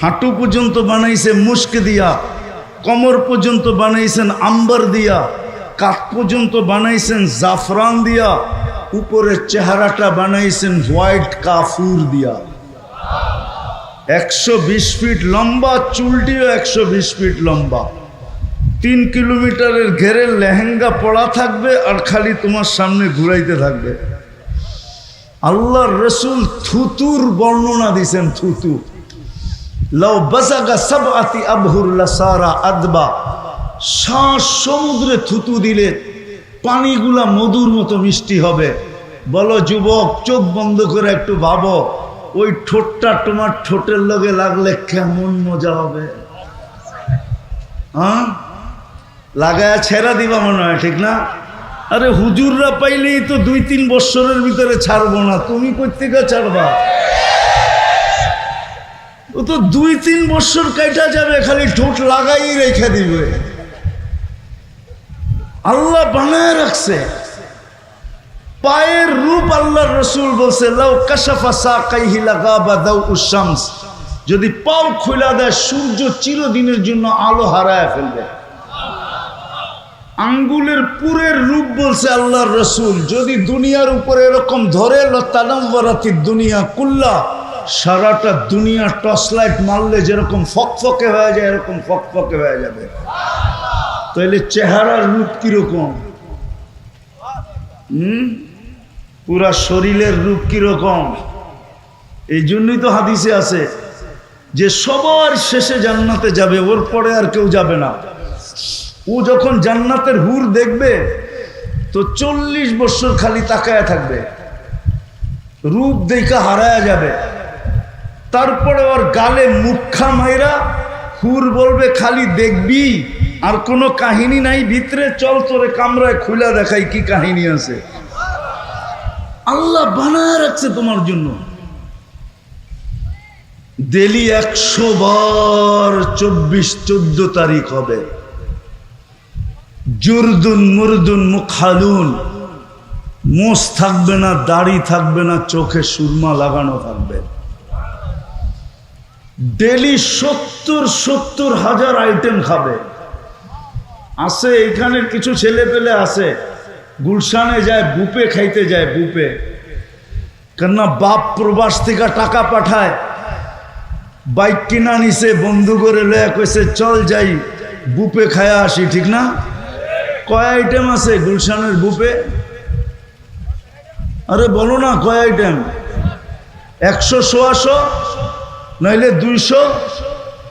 হাঁটু পর্যন্ত বানাইছে মুস্ক দিয়া, কমর পর্যন্ত বানাইছেন আম্বার দিয়া, কাঁধ পর্যন্ত বানাইছেন জাফরান দিয়া, উপরের চেহারাটা বানাইছেন হোয়াইট কাফুর দিয়া। 120 ফিট লম্বা, চুলটিও 120 ফিট লম্বা। 3 কিলোমিটারের ঘেরের লেহেঙ্গা পড়া থাকবে আর খালি তোমার সামনে ঘুরাইতে থাকবে। আল্লাহর রসুল থুতুর বর্ণনা দিছেন। থুতু লাউ বাসাগা সাবআতি আবহুর লাসারা আদবা, শ্বাস সমুদ্রে থুতু দিলে পানিগুলা মধুর মতো মিষ্টি হবে। বলো যুবক, চোখ বন্ধ করে একটু ভাবো, ওই ঠোঁটটা তোমার ঠোঁটের লগে লাগলে কেমন মজা হবে। হ্যাঁ, লাগায়া ছেড়া দিবা মনে হয়, ঠিক না? আরে হুজুররা পাইলেই তো 2-3 বছরের ভিতরে ছাড়বো না, তুমি কোত্থেকে ছাড়বা? ও তো 2-3 বছর কাটা যাবে, খালি ঠোঁট লাগাই রেখে দিবে। আল্লাহ বানায় রাখছে। পায়ের রূপ আল্লাহর রসুল বলছে লাউ কাশাফা সাকাইহি লাগাবা দাউউশ শামস, যদি পাও খুলে দেয় সূর্য চিরদিনের জন্য আলো হারায় ফেলবে। আঙ্গুলের পুরের রূপ বলছে আল্লাহর রসুল, যদি দুনিয়ার উপরে এরকম ধরে লতানাওয়ারাতিদ দুনিয়া কুল্লা, সারাটা দুনিয়া টর্চ লাইট মারলে যেরকম ফকফকে হয়ে যায় এরকম ফকফকে হয়ে যাবে। তাহলে চেহারার রূপ কিরকম? পুরা শরীরের রূপ কিরকম? এই জন্যই তো হাদিসে আছে যে সবার শেষে জান্নাতে যাবে, ওর পরে আর কেউ যাবে না। ও যখন জান্নাতের হুর দেখবে তো 40 বছর খালি তাকায়া থাকবে, রূপ দেখা হারায়া যাবে। তারপরে ওর গালে মুখা মাইরা হুর বলবে খালি দেখবি, আর কোনো কাহিনী নাই ভিতরে, চল তোরে কামরায় খুলে দেখাই কি কাহিনী আছে। আল্লাহ বানায় রাখছে তোমার জন্য। ডেলি 100 বার 24-14 তারিখ হবে। জুরদুন মুরদুন মুখালুন, মোষ থাকবে না, দাড়ি থাকবে না, চোখে সুরমা লাগানো থাকবে। ডেলি 70 হাজার আইটেম খাবে। আছে এখানের কিছু ছেলে পেলে আছে, গুলশানে যায় বুপে খাইতে যায়, বুপে। কেননা বাপ প্রবাস থেকে টাকা পাঠায়, বাইক কিনা নিছে, বন্ধু করে লয়া কইছে চল যাই বুপে খায়া আসি, ঠিক না? কয় আইটেম আছে গুলশানের বুপে? আরে বলো না কয় আইটেম? 100-150 নইলে 200।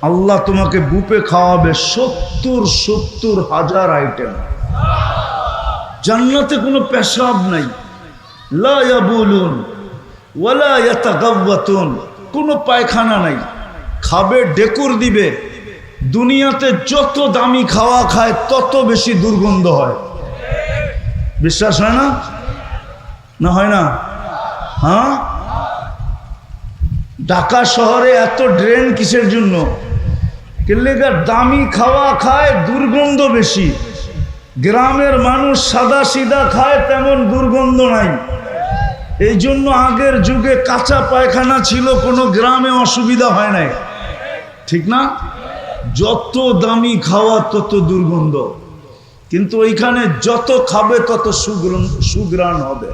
আল্লাহ তোমাকে বুপে খাওয়াবে 70 হাজার আইটেম। জান্নাতে কোনো পেশাব নাই, লা ইয়াবুলুন ওয়ালা ইয়াতাগাওয়াতুন, কোনো পায়খানা নাই। খাবে ডেকুর দিবে। দুনিয়াতে যত দামি খাওয়া খায় তত বেশি দুর্গন্ধ হয়। বিশ্বাস হয় না? না হয় না? হ্যাঁ, ঢাকা শহরে এত ড্রেন কিসের জন্য? কেলেগা দামি খাওয়া খায়, দুর্গন্ধ বেশি। গ্রামের মানুষ সাদা সিধা খায়, তেমন দুর্গন্ধ নাই। এই জন্য আগের যুগে কাঁচা পায়খানা ছিল, কোনো গ্রামে অসুবিধা হয় নাই, ঠিক না? যত দামি খাওয়া তত দুর্গন্ধ, কিন্তু ওইখানে যত খাবে তত সুগ্রাণ হবে,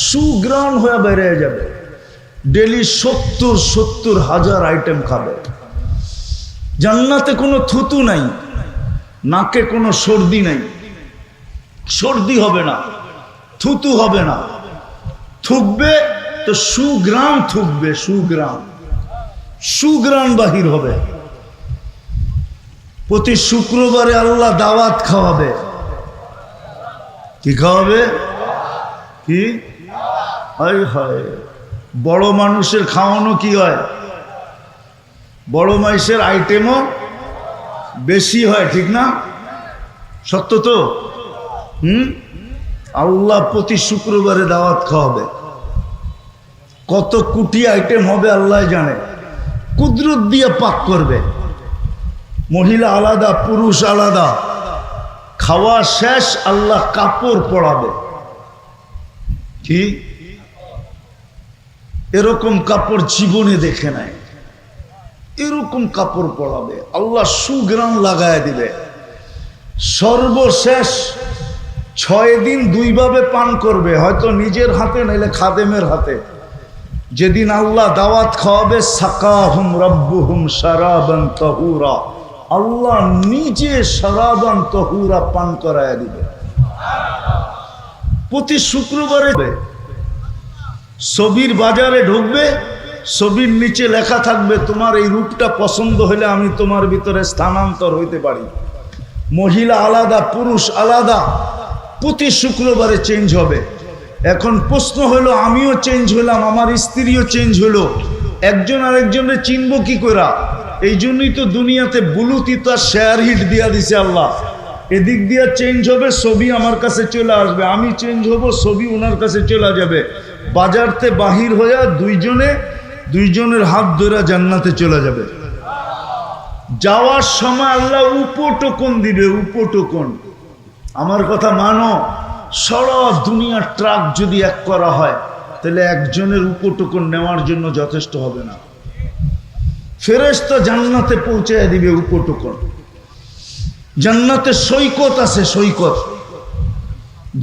সুগ্রাণ হয়ে বেড়ে যাবে। ডেলি 70 হাজার আইটেম খাবে। জান্নাতে কোনো থুতু নাই, নাকে কোনো সর্দি নাই, সর্দি হবে না, থুতু হবে না। থুকবে তো সুগ্রাণ থুকবে, সুগ্রাণ বাহির হবে। প্রতি শুক্রবারে আল্লাহ দাওয়াত খাওয়াবে। কি খাওয়াবে? কি? হায় হায়, বড় মানুষের খাওয়ানো কি হয়? বড় মানুষের আইটেমও বেশি হয়, ঠিক না? সত্য তো? আল্লাহ প্রতি শুক্রবারে দাওয়াত খাওয়াবে। কত কোটি আইটেম হবে আল্লাহ জানে। কুদরত দিয়ে পাক করবে। মহিলা আলাদা, পুরুষ আলাদা। খাওয়া শেষ, আল্লাহ কাপড় পরাবে। কি এরকম কাপড় জীবনে দেখে নাই। এরকম কাপড় পরাবে, আল্লাহ সুগ্রাম লাগায় দিবে। সর্বশেষ 6 দিন 2 ভাবে পান করবে, হয়তো নিজের হাতে নাইলে খাদেমের হাতে। যেদিন আল্লাহ দাওয়াত খাওয়াবে, সাকাহুম রাব্বুহুম শারাবান তাহুরা, আল্লাহ নিজে শারাবান তাহুরা পান করায় দিবে। প্রতি শুক্রবারে ছবির বাজারে ঢুকবে, ছবির নিচে লেখা থাকবে তোমার এই রূপটা পছন্দ হলে আমি তোমার ভিতরে স্থানান্তর হইতে পারি। মহিলা আলাদা, পুরুষ আলাদা, প্রতি শুক্রবারে চেঞ্জ হবে। এখন প্রশ্ন হলো, আমিও চেঞ্জ হলাম, আমার স্ত্রীও চেঞ্জ হলো, একজন আরেকজনের চিনব কি করা? এই জন্যই তো দুনিয়াতে ব্লুটুথ আর শেয়ার হিট দিয়া দিছে আল্লাহ। এদিক দিয়া চেঞ্জ হবে, ছবি আমার কাছে চলে আসবে, আমি চেঞ্জ হব, ছবি ওনার কাছে চলে যাবে। বাজারতে বাহির হইয়া দুইজনের হাত ধরে জান্নাতে চলে যাবে। যাওয়ার সময় আল্লাহ উপটোকন দিবে, উপটোকন। আমার কথা মানো, সারা দুনিয়ার ট্রাক যদি এক করা হয় তাহলে একজনের উপটোকন নেওয়ার জন্য যথেষ্ট হবে না। ফেরেশতা জান্নাতে পৌঁছায় দিবে উপটোকন। জান্নাতে সৈকত আছে, সৈকত।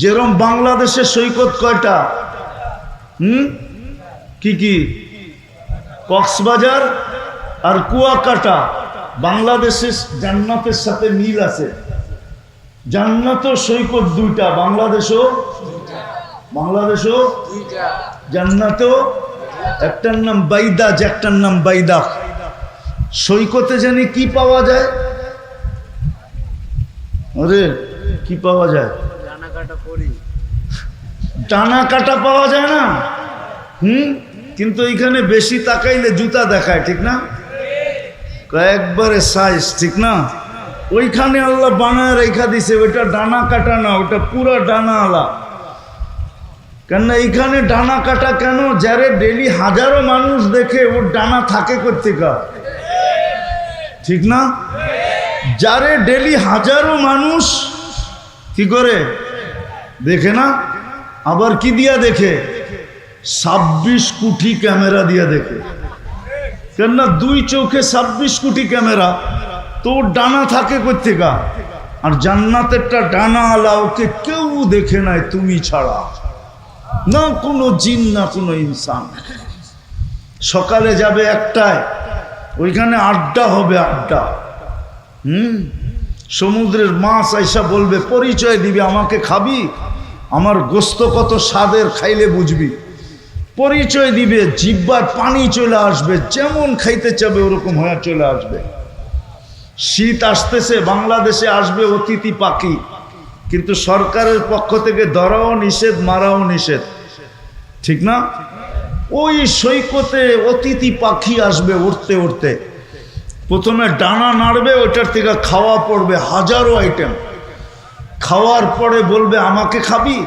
যেরকম বাংলাদেশে সৈকত কয়টা? কি? কক্সবাজার আর কুয়াকাটা। বাংলাদেশের জান্নাতের সাথে মিল আছে। জান্নাতও সৈকত 2টা, বাংলাদেশও জান্নাতও। একটার নাম বাইদাজ, একটার নাম বাইদাখ। সৈকতে জানি কি পাওয়া যায়? আরে কি পাওয়া যায়? ডানা কাটা পাওয়া যায় না? কিন্তু এখানে বেশি তাকাইলে জুতা দেখায়, ঠিক না? একবারে সাইজ, ঠিক না? ওইখানে আল্লাহ বানায় রেখা দিছে, ওইটা ডানা কাটা না, ওটা পুরা ডানা আলা। কেন এইখানে ডানা কাটা কেন? যারে ডেলি হাজারো মানুষ দেখে, ওর ডানা থাকে কোত্থেকে, ঠিক না? যারে ডেলি হাজারো মানুষ কি করে দেখে না, আবার কি দিয়া দেখে? 26 কোটি ক্যামেরা দিয়া দেখে। কেননা 2 চোখে 26 কোটি ক্যামেরা, তো ডানা থাকে কোত্থেকে? আর জান্নাতেরটা ডানা আলা, ওকে কেউ দেখে নাই তুমি ছাড়া, না কোনো জিন না কোনো ইনসান। সকালে যাবে 1টায়, ওইখানে আড্ডা হবে, আড্ডা। সমুদ্রের মাছ আইসা বলবে, পরিচয় দিবে, আমাকে খাবি, আমার গোস্ত কত স্বাদের, খাইলে বুঝবি। পরিচয় দিবে, জিহ্বার পানি চলে আসবে, যেমন খাইতে চাবে ওরকম হয়ে চলে আসবে। শীত আসতেছে, বাংলাদেশে আসবে অতিথি পাখি, কিন্তু সরকারের পক্ষ থেকে ধরাও নিষেধ, মারাও নিষেধ, ঠিক না? ওই সৈকতে অতিথি পাখি আসবে উঠতে উঠতে, প্রথমে ডানা নাড়বে, ওইটার থেকে খাওয়া পড়বে, হাজারো আইটেম। খাওয়ার পরে বলবে আমাকে খাবি,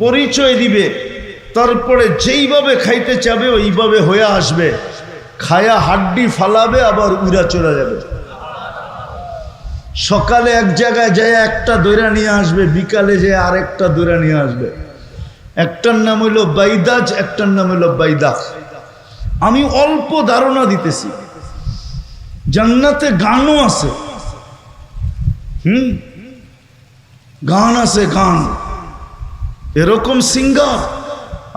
পরিচয় দিবে, তারপরে যেইভাবে খাইতে চাবে ওইভাবে হয়ে আসবে, খায়া হাড্ডি ফালাবে, আবার উড়া চলে যাবে। সকালে এক জায়গায় যায় একটা দৈরা নিয়ে আসবে, বিকালে যায় আরেকটা দৈরা নিয়ে আসবে। একটার নাম হইল বাইদাজ, একটার নাম হইল বাইদাখ। আমি অল্প ধারণা দিতেছি। জান্নাতে গানও আছে, গান আছে, গান। এরকম সিঙ্গার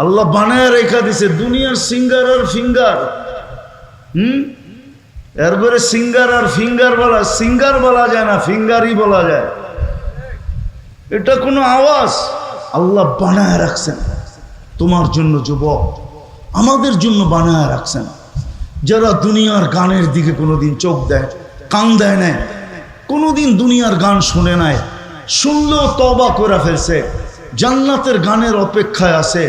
আল্লাহ বানায় রেখা দিছে, দুনিয়ার সিঙ্গার আর ফিঙ্গার। এরপরে সিঙ্গার আর ফিঙ্গার বলা, সিঙ্গার বলা যায় না, ফিঙ্গারই বলা যায়। এটা কোনো আওয়াজ আল্লাহ বানায় রাখছেন তোমার জন্য, যুবক, আমাদের জন্য বানায় রাখছেন। যারা দুনিয়ার গানের দিকে কোনোদিন চোখ দেয়, কান দেয় না, কোনোদিন দুনিয়ার গান শুনে নাই, শুনলেও তওবা করে ফেলছে, জান্নাতের গানের অপেক্ষায় আছে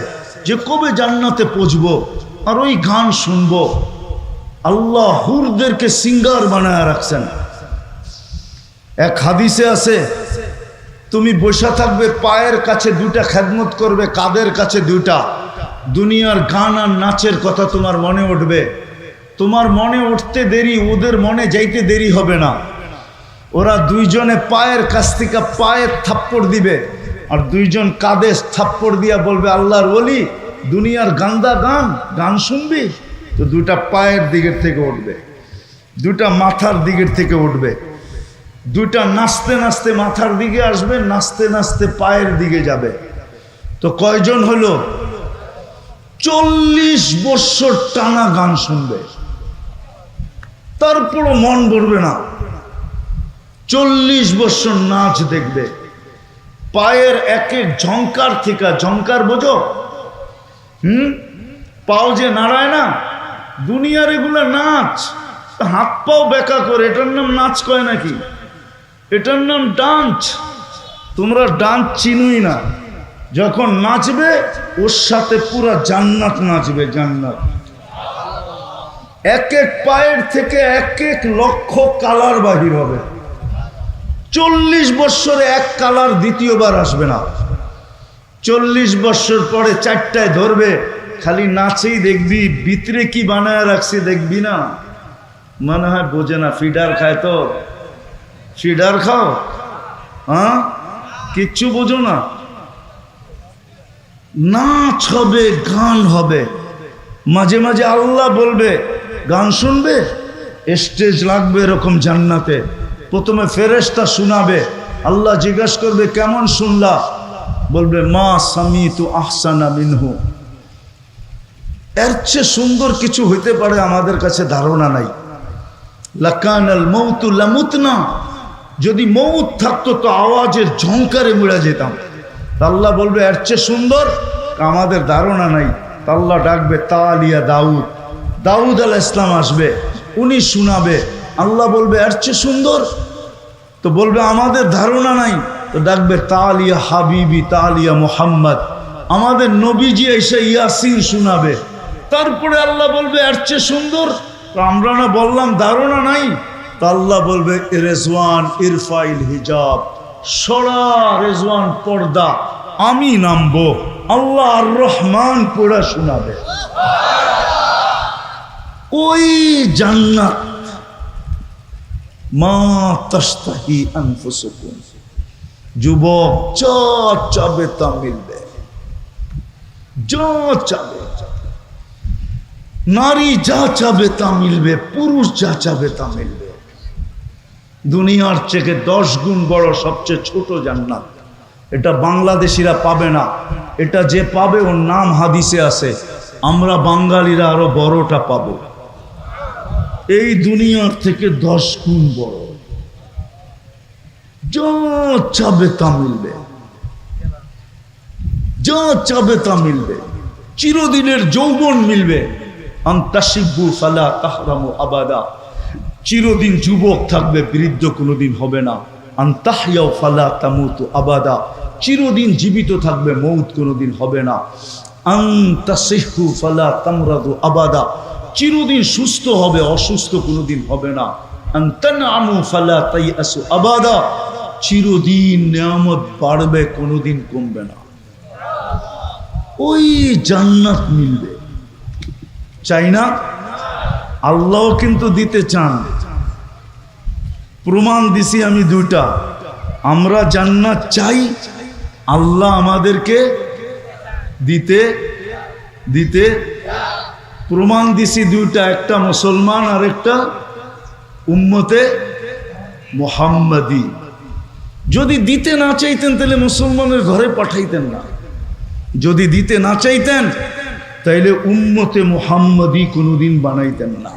যে কবে জান্নাতে পৌঁছবো আর ওই গান শুনবো। আল্লাহ হুরদেরকে সিঙ্গার বানায় রাখছেন। এক হাদিসে আছে, তুমি বসে থাকবে, পায়ের কাছে 2টা খেদমত করবে, কাদের কাছে 2টা। দুনিয়ার গান আর নাচের কথা তোমার মনে উঠবে, তোমার মনে উঠতে দেরি, ওদের মনে যাইতে দেরি হবে না। ওরা 2জনে পায়ের কাছ থেকে পায়ের থাপ্পড় দিবে, আর 2জন কাঁধে থাপ্পড় দিয়া বলবে, আল্লাহর ওলি, দুনিয়ার গান্দা গান শুনবি? তো 2টা পায়ের দিকের থেকে উঠবে। দুইটা মাথার দিকের থেকে উঠবে, দুইটা নাচতে নাচতে মাথার দিকে আসবে, নাচতে নাচতে পায়ের দিকে যাবে। তো কয়জন হলো? 40 বছর টানা গান শুনবে, তারপরও মন ভরবে না। 40 বছর নাচ দেখবে, পায়ের এক এক ঝংকার থেকে, ঝংকার বোঝো? পাও যে নাড়ায় না, দুনিয়ার এগুলা নাচ। হাত পাও বেকা করে, এটার নাম নাচ কয় নাকি? এটার নাম ডান্স। তোমরা ডান্স চিনুই না। যখন নাচবে ওর সাথে পুরা জান্নাত নাচবে, জান্নাত। এক এক পায়ের থেকে এক এক লক্ষ কালার বাহির হবে। 40 বছরে এক কালার দ্বিতীয়বার আসবে না। 40 বছর পরে 4টায় ধরবে, খালি নাচেই দেখবি, ভিতরে কি বানায় রাখছে দেখবি না। মনে হয় বোঝে না, ফিডার খায় তো। ফিডার খাও? হ্যাঁ, কিচ্ছু বোঝো না। নাচ হবে, গান হবে, মাঝে মাঝে আল্লাহ বলবে গান শুনবে, স্টেজ লাগবে এরকম জান্নাতে। প্রথমে ফেরেশতা শোনাবে, আল্লাহ জিজ্ঞাসা করবে কেমন শুনলা? বলবে মা সামিতু আহসানা মিনহু। এর চেয়ে সুন্দর কিছু হইতে পারে আমাদের কাছে ধারণা নাই। লাকানাল মৌতু লামুতনা, যদি মৌত থাকতো তো আওয়াজের ঝংকারে মুড়া যেতাম। আল্লাহ বলবে এর চেয়ে সুন্দর, আমাদের ধারণা নাই। আল্লাহ ডাকবে তালিয়া দাউদ, দাউদ আলাইহিস সালাম আসবে, উনি শোনাবে। আল্লাহ বলবে এর চেয়ে সুন্দর, তো বলবে আমাদের ধারণা নাই। তো ডাকবে তালিয়া হাবিবি, তালিয়া মুহাম্মদ, আমাদের নবীজি এসে ইয়াসিন শোনাবে। তারপরে আল্লাহ বলবে এর চেয়ে সুন্দর, তো আমরা না বললাম ধারণা নাই। তো আল্লাহ বলবে রেজওয়ান ইরফাইল হিজাব, সরা রেজওয়ান পর্দা, আমি নামবো। আল্লাহ আর রহমান পড়া শোনাবে। ওই জান্নাত মা তাশতাহি আনফুসুকুম, যুবক যা চাবে তা মিলবে, যা চাবে। নারী যা চাবে তা মিলবে, পুরুষ যা চাবে তা মিলবে। দুনিয়ার থেকে 10 গুণ বড় সবচেয়ে ছোট জান্নাত। এটা বাংলাদেশিরা পাবে না, এটা যে পাবে ওর নাম হাদিসে আছে। আমরা বাঙালিরা আরো বড়টা পাবো, এই দুনিয়ার থেকে 10 গুণ বড়। যা চাবে তা মিলবে, যা চাবে তা মিলবে। চিরদিনের যৌবন মিলবে। আনতাশিবু ফালা তাহরামু আবাদা, চিরদিন যুবক থাকবে, বৃদ্ধ কোনোদিন হবে না। আনতাহইয়াউ ফালা তামুতু আবাদা, চিরদিন জীবিত থাকবে, মৌত কোনোদিন হবে না। আনতাসিহু ফালা তামরাদু আবাদা, চিরদিন সুস্থ হবে, অসুস্থ কোনোদিন হবে না। আনতানআমু ফালা তাইয়াসু আবাদা, চিরদিন নিয়ামত বাড়বে, কোনোদিন কমবে না। ওই জান্নাত মিলবে। চাই না? আল্লাহ কিন্তু দিতে চান। প্রমাণ দিছি আমি 2টা। আমরা জান্নাত চাই, আল্লাহ আমাদেরকে দিতে দিতে প্রমাণ দিছি 2টা, একটা মুসলমান আর একটা উম্মতে মুহাম্মাদি। যদি দিতে না চাইতেন তাহলে মুসলমানের ঘরে পাঠাইতেন না। যদি দিতে না চাইতেন তাইলে উম্মতে মুহাম্মাদি কোনোদিন বানাইতেন না।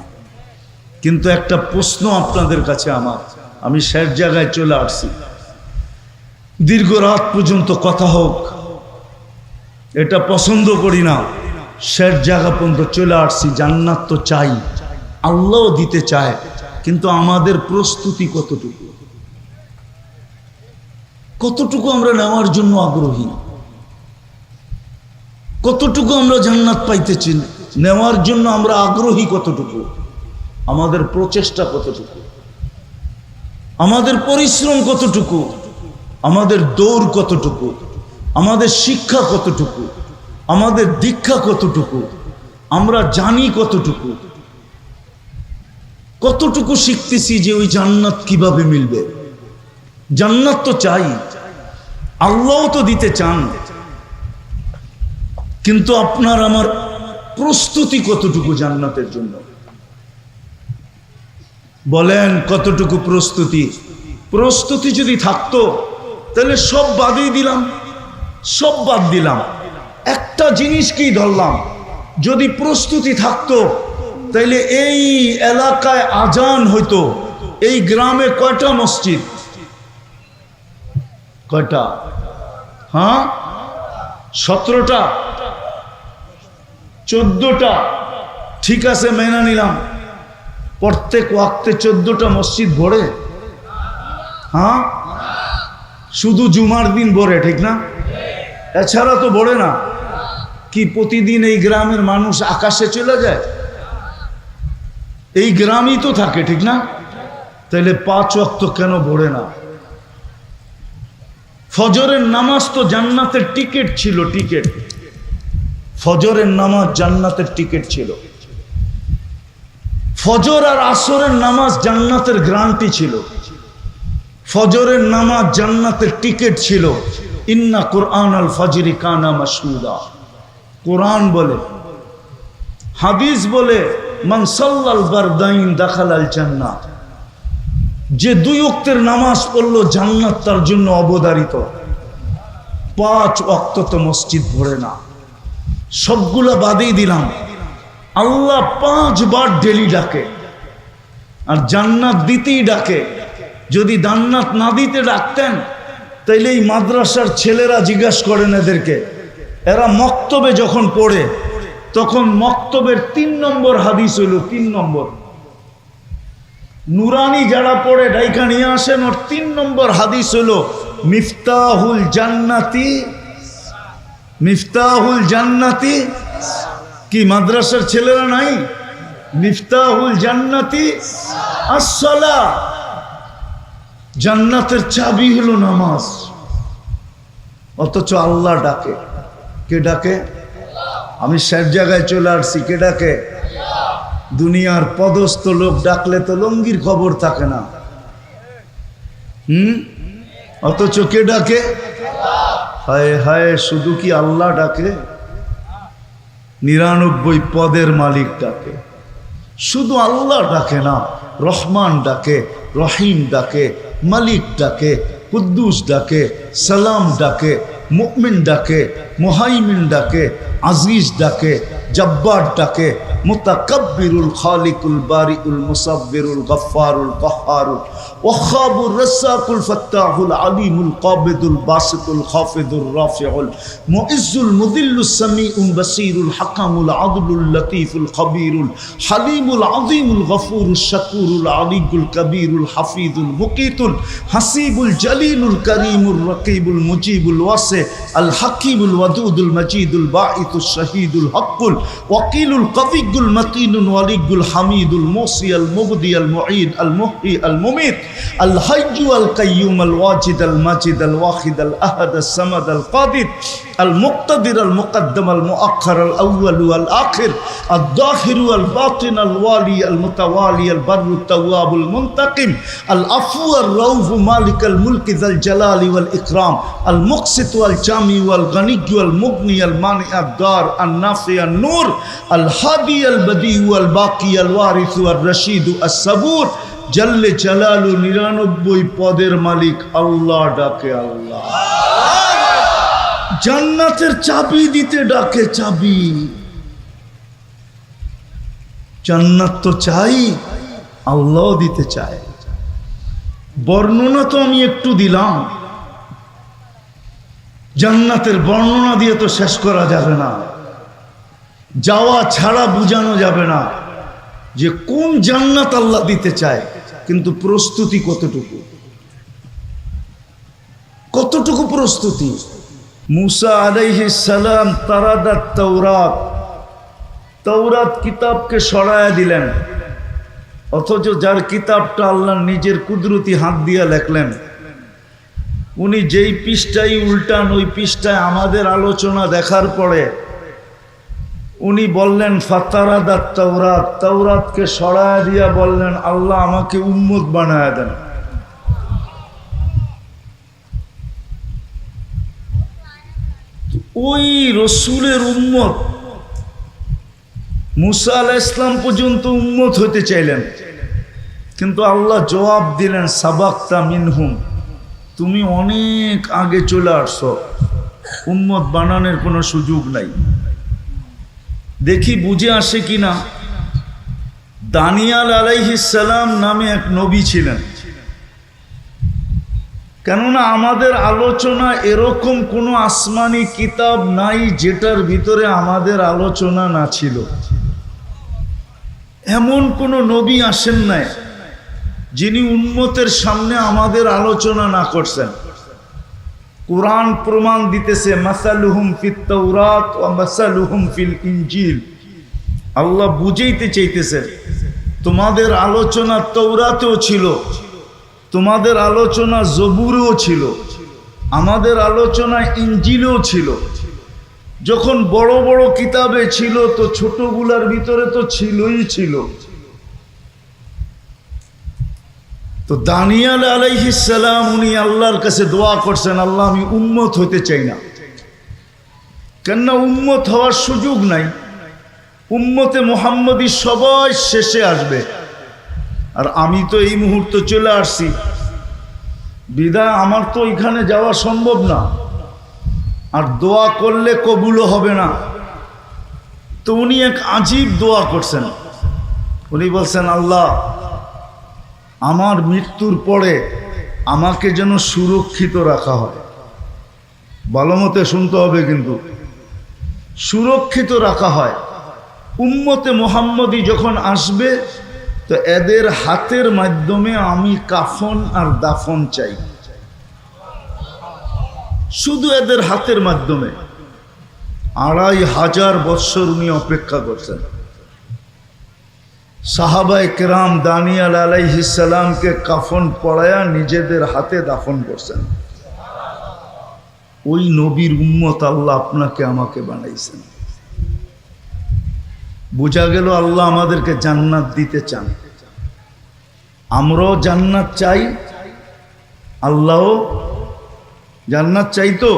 কিন্তু একটা প্রশ্ন আপনাদের কাছে আমার, আমি শেষ জায়গায় চলে আসছি। দীর্ঘ রাত পর্যন্ত কথা হোক, এটা পছন্দ করি না। শেষ জায়গা পর্যন্ত চলে আসছি। জান্নাত তো চাই, আল্লাহও দিতে চায়, কিন্তু আমাদের প্রস্তুতি কতটুকু? কতটুকু আমরা নেওয়ার জন্য আগ্রহী? কতটুকু আমরা জান্নাত পাইতেছি, নেওয়ার জন্য আমরা আগ্রহী কতটুকু? আমাদের প্রচেষ্টা কতটুকু? আমাদের পরিশ্রম কতটুকু? আমাদের দৌড় কতটুকু? আমাদের শিক্ষা কতটুকু? আমাদের দীক্ষা কতটুকু? আমরা জানি কতটুকু? কতটুকু শিখতেছি যে ওই জান্নাত কিভাবে মিলবে? জান্নাত তো চাই, আল্লাহও তো দিতে চান, কিন্তু আপনার আমার প্রস্তুতি কতটুকু জান্নাতের জন্য? বলেন কতটুকু প্রস্তুতি? প্রস্তুতি যদি থাকতো তাহলে সব বাদই দিলাম, সব বাদ দিলাম, একটা জিনিসকেই ধরলাম। যদি প্রস্তুতি থাকতো তাইলে এই এলাকায় আজান হইতো। এই গ্রামে কয়টা মসজিদ? কয়টা? হ্যাঁ, 17টা, 14টা, ঠিক আছে মেনে নিলাম। প্রত্যেক ওয়াক্তে 14টা মসজিদ ভরে? হ্যাঁ, শুধু জুমার দিন ভরে, ঠিক না? এছাড়া তো ভরে না। কি প্রতিদিন এই গ্রামের মানুষ আকাশে চলে যায়? এই গ্রামই তো থাকে, ঠিক না? তাহলে 5 ওয়াক্ত কেন ভরে না? ফজরের নামাজ তো জান্নাতের টিকিট ছিল, টিকিট। ফজরের নামাজ জান্নাতের টিকিট ছিল। ফজর আর আসরের নামাজ জান্নাতের গ্যারান্টি ছিল। ফজরের নামাজ জান্নাতের টিকিট ছিল। ইন্না কুরআন আল ফজরি কানা মাশহুদা। কোরআন বলে, হাদিস বলে, মান সাল্লাল বারদাইন দাখালাল জান্নাহ। যে 2 ওয়াক্তের নামাজ পড়লো জান্নাত তার জন্য অবধারিত। 5 ওয়াক্ত তো মসজিদ ভরে না। সবগুলা বাদেই দিলাম। আল্লাহ 5 বার ডেলি ডাকে, আর জান্নাত দিতেই ডাকে। যদি জান্নাত না দিতে ডাকতেন তাইলে এই মাদ্রাসার ছেলেরা জিজ্ঞাসা করেন এদেরকে, এরা মক্তবে যখন পড়ে তখন মক্তবের 3 নম্বর হাদিস হইল, 3 নম্বর। নুরানি যারা পড়ে ডাইকা নিয়ে আসেন, ওর 3 নম্বর হাদিস হইল মিফতাহুল জান্নাতি, মিফতাহুল জান্নাতি। কি মাদ্রাসার ছেলেরা নাই? মিফতাহুল জান্নাতি আসসালাহ। জান্নাতের চাবি হলো নামাজ। অথচ আল্লাহ ডাকে। কে ডাকে? আমি সব জায়গায় চলে আসছি, কে ডাকে? দুনিয়ার পদস্থ লোক ডাকলে তো লঙ্গির খবর থাকে না। অথচ কে ডাকে? হায় হায়, শুধু কি আল্লাহ ডাকে? 99 পদের মালিক ডাকে। শুধু আল্লাহ ডাকে না, রহমান ডাকে, রহিম ডাকে, মালিক ডাকে, কুদ্দুস ডাকে, সালাম ডাকে, মুমিন ডাকে, মুহাইমিন ডাকে, আজিজ ডাকে, জব্বার ডাকে, মুতাকাব্বিরুল খালিকুল বারিউল মুসাব্বিরুল গফফারুল কাহ্হারুল ওয়াহাবুর রাসাকুল ফাত্তাহুল আলিমুল কাবিদুল বাসিতুল খাফিদুর রাফিউল মুইজ্জুল মুদিল্লুস সামিউল বাসিরুল হাকামুল আদলুল লতীফুল খবীরুল হালিমুল আযীমুল গফুরুশ শাকুরুল আলিয়ুল কবীরুল হাফিজুল মুকিতুল হাসিবুল জলিলুল করিমুর রকিবুল মুজিবুল ওয়াসি আল হাকিমুল ওয়াদুদুল মজিদুল বাঈতুশ শাহীদুল হকুল ওয়াকিলুল কবিগুল মতিনুল ওয়ালিগুল হামিদুল মুসি আল মুবদি আল মুঈদ আল মুহয়ি আল মুমিত আল হাইয়্যু আল কাইয়্যুম আল ওয়াজিদ আল মাজিদ আল ওয়াহিদ আল আহাদ আল সামাদ আল কাদির আল মুক্তাদির আল মুকদ্দম আল মুআখ্খার আল আউয়াল আল আখির আল যাহির আল বাতিন আল ওয়ালি আল মুতাওয়ালি আল বাররু তাওয়াব আল মুনতাকিম আল আফু আর রাউফ মালিক আল মুলক যাল জালালি ওয়াল ইকরাম আল মুকসিত ওয়াল জামি ওয়াল গনি ওয়াল মুগনি আল মানি আদ দার আন নাফি আন নূর আল হাদি আল বদি ওয়াল বাকি আল ওয়ারিস ওয়াল রশিদ আস সাবুর জল্লে জালালু। 99 পদের মালিক আল্লাহ ডাকে। আল্লাহ জান্নাতের চাবি দিতে ডাকে। চাবি জান্নাত তো চাই, আল্লাহ দিতে চায়। বর্ণনা তো আমি একটু দিলাম, জান্নাতের বর্ণনা দিয়ে তো শেষ করা যাবে না। যাওয়া ছাড়া বোঝানো যাবে না যে কোন জান্নাত আল্লাহ দিতে চায়, কিন্তু প্রস্তুতি কতটুকু, কতটুকু প্রস্তুতি। মুসা আলাইহিস সালাম তারাদাত তাওরাত, তাওরাত কিতাবকে সরায়া দিলেন, অথচ যার কিতাবটা আল্লাহ নিজের কুদরতি হাত দিয়ে লেখলেন, উনি যেই পৃষ্ঠায় উল্টান ওই পৃষ্ঠায় আমাদের আলোচনা দেখার পরে উনি বললেন ফাতারাদাত তাওরাত, তাওরাতকে সরায়া দিয়া বললেন আল্লাহ আমাকে উম্মত বানায়া দেন। ওই রসুলের উম্মত মুসা আলাইহিস সালাম পর্যন্ত উম্মত হতে চাইলেন, কিন্তু আল্লাহ জবাব দিলেন, সাবাক্তা মিনহুম, তুমি অনেক আগে চলে আসছো, উম্মত বানানোর কোনো সুযোগ নাই। দেখি বুঝে আসে কিনা। দানিয়াল আলাইহিস সালাম নামে এক নবী ছিলেন। কেননা আমাদের আলোচনা এরকম কোনো আসমানি কিতাব নাই যেটার ভিতরে আমাদের আলোচনা না ছিল। এমন কোনো নবী আসেন নাই যিনি উম্মতের সামনে আমাদের আলোচনা না করছেন। কুরআন প্রমাণ দিতেছে, মাসালুহুম ফিত তাওরাত ওয়া মাসালুহুম ফিল ইনজিল। আল্লাহ বুঝাইতে চাইতেছে, তোমাদের আলোচনা তৌরাতেও ছিল, তোমাদের আলোচনা জবুরেও ছিল, আমাদের আলোচনা ইনজিলেও ছিল। যখন বড় বড় কিতাবে ছিল তো ছোটগুলার ভিতরে তো ছিলই ছিল। তো দানিয়াল আলাইহিস সালাম উনি আল্লাহর কাছে দোয়া করছেন, আল্লাহ আমি উম্মত হইতে চাই না, কেননা উম্মত হওয়ার সুযোগ নাই। উম্মতে মুহাম্মদী সবাই শেষে আসবে, আর আমি তো এই মুহূর্তে চলে আসছি, বিদায় আমার তো এখানে যাওয়া সম্ভব না, আর দোয়া করলে কবুলও হবে না। তো উনি এক আজীব দোয়া করছেন। উনি বলছেন, আল্লাহ আমার মৃত্যুর পরে আমাকে যেন সুরক্ষিত রাখা হয়। ভালো মতে শুনতে হবে কিন্তু, সুরক্ষিত রাখা হয়। উম্মতে মুহাম্মদী যখন আসবে তো এদের হাতের মাধ্যমে আমি কাফন আর দাফন চাই, শুধু এদের হাতের মাধ্যমে। 2500 বৎসর উনি অপেক্ষা করছেন। সাহাবায়ে কেরাম দানিয়াল আলাইহিস সালামকে কাফন পরায়া নিজেদের হাতে দাফন করছেন। ওই নবীর উম্মত আল্লাহ আপনাকে আমাকে বানাইছেন। বোঝা গেল আল্লাহ আমাদেরকে জান্নাত দিতে চান। আমরাও জান্নাত চাই, আল্লাহও জান্নাত চাই। তো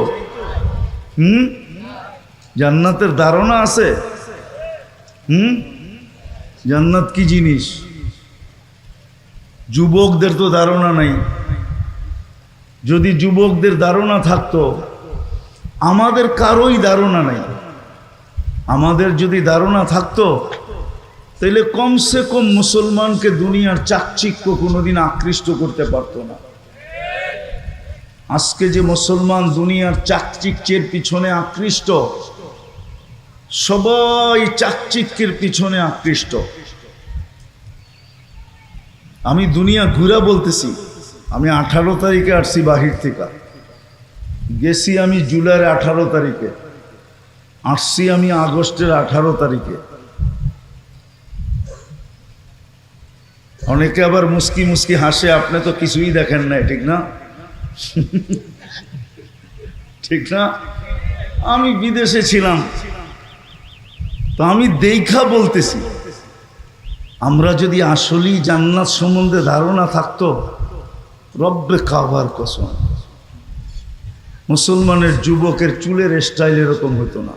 জান্নাতের ধারণা আছে? জান্নাত কি জিনিস? যুবকদের তো ধারণা নাই। যদি যুবকদের ধারণা থাকতো, আমাদের কারোই ধারণা নাই। আমাদের যদি ধারণা থাকতো তাহলে কমসে কম মুসলমানকে দুনিয়ার চাকচিক্য কোনোদিন আকৃষ্ট করতে পারতো না। আজকে যে মুসলমান দুনিয়ার চাকচিক্যের পিছনে আকৃষ্ট, সবাই চাকচিক্যের পিছনে আকৃষ্ট। আমি দুনিয়া ঘুরা বলতেছি। আমি 18 তারিখে আসছি বাহির থেকে, গেছি আমি জুলাইয়ের 18 তারিখে, আসছি আমি আগস্টের 18 তারিখে। অনেকে আবার মুস্কি মুস্কি হাসে, আপনি তো কিছুই দেখেন না, ঠিক না? ঠিক না? আমি বিদেশে ছিলাম, তো আমি দেখা বলতেছি, আমরা যদি আসলেই জান্নাত সম্বন্ধে ধারণা থাকতো, রব্বে কাবার কসম, মুসলমানের যুবকের চুলের স্টাইল এরকম হতো না,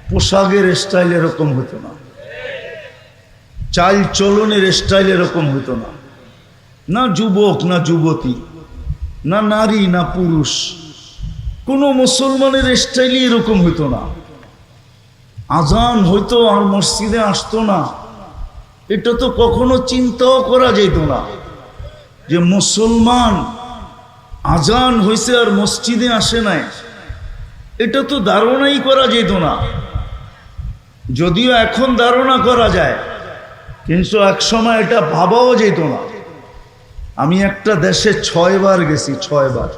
পোশাকের স্টাইল এরকম হতো না, চাল চলনের স্টাইল এরকম হতো না। না যুবক, না যুবতী, না নারী, না পুরুষ, কোনো মুসলমানের স্টাইলই এরকম হতো না। আজান হইতো আর মসজিদে আসতো না, এটা তো কখনো চিন্তাও করা যেত না যে মুসলমান আজান হয়েছে আর মসজিদে আসে নাই। এটা তো ধারণাই করা যেত না। যদিও এখন ধারণা করা যায়, কিন্তু এক সময় এটা ভাবাও যেত না। আমি একটা দেশে 6 বার গেছি, 6 বার।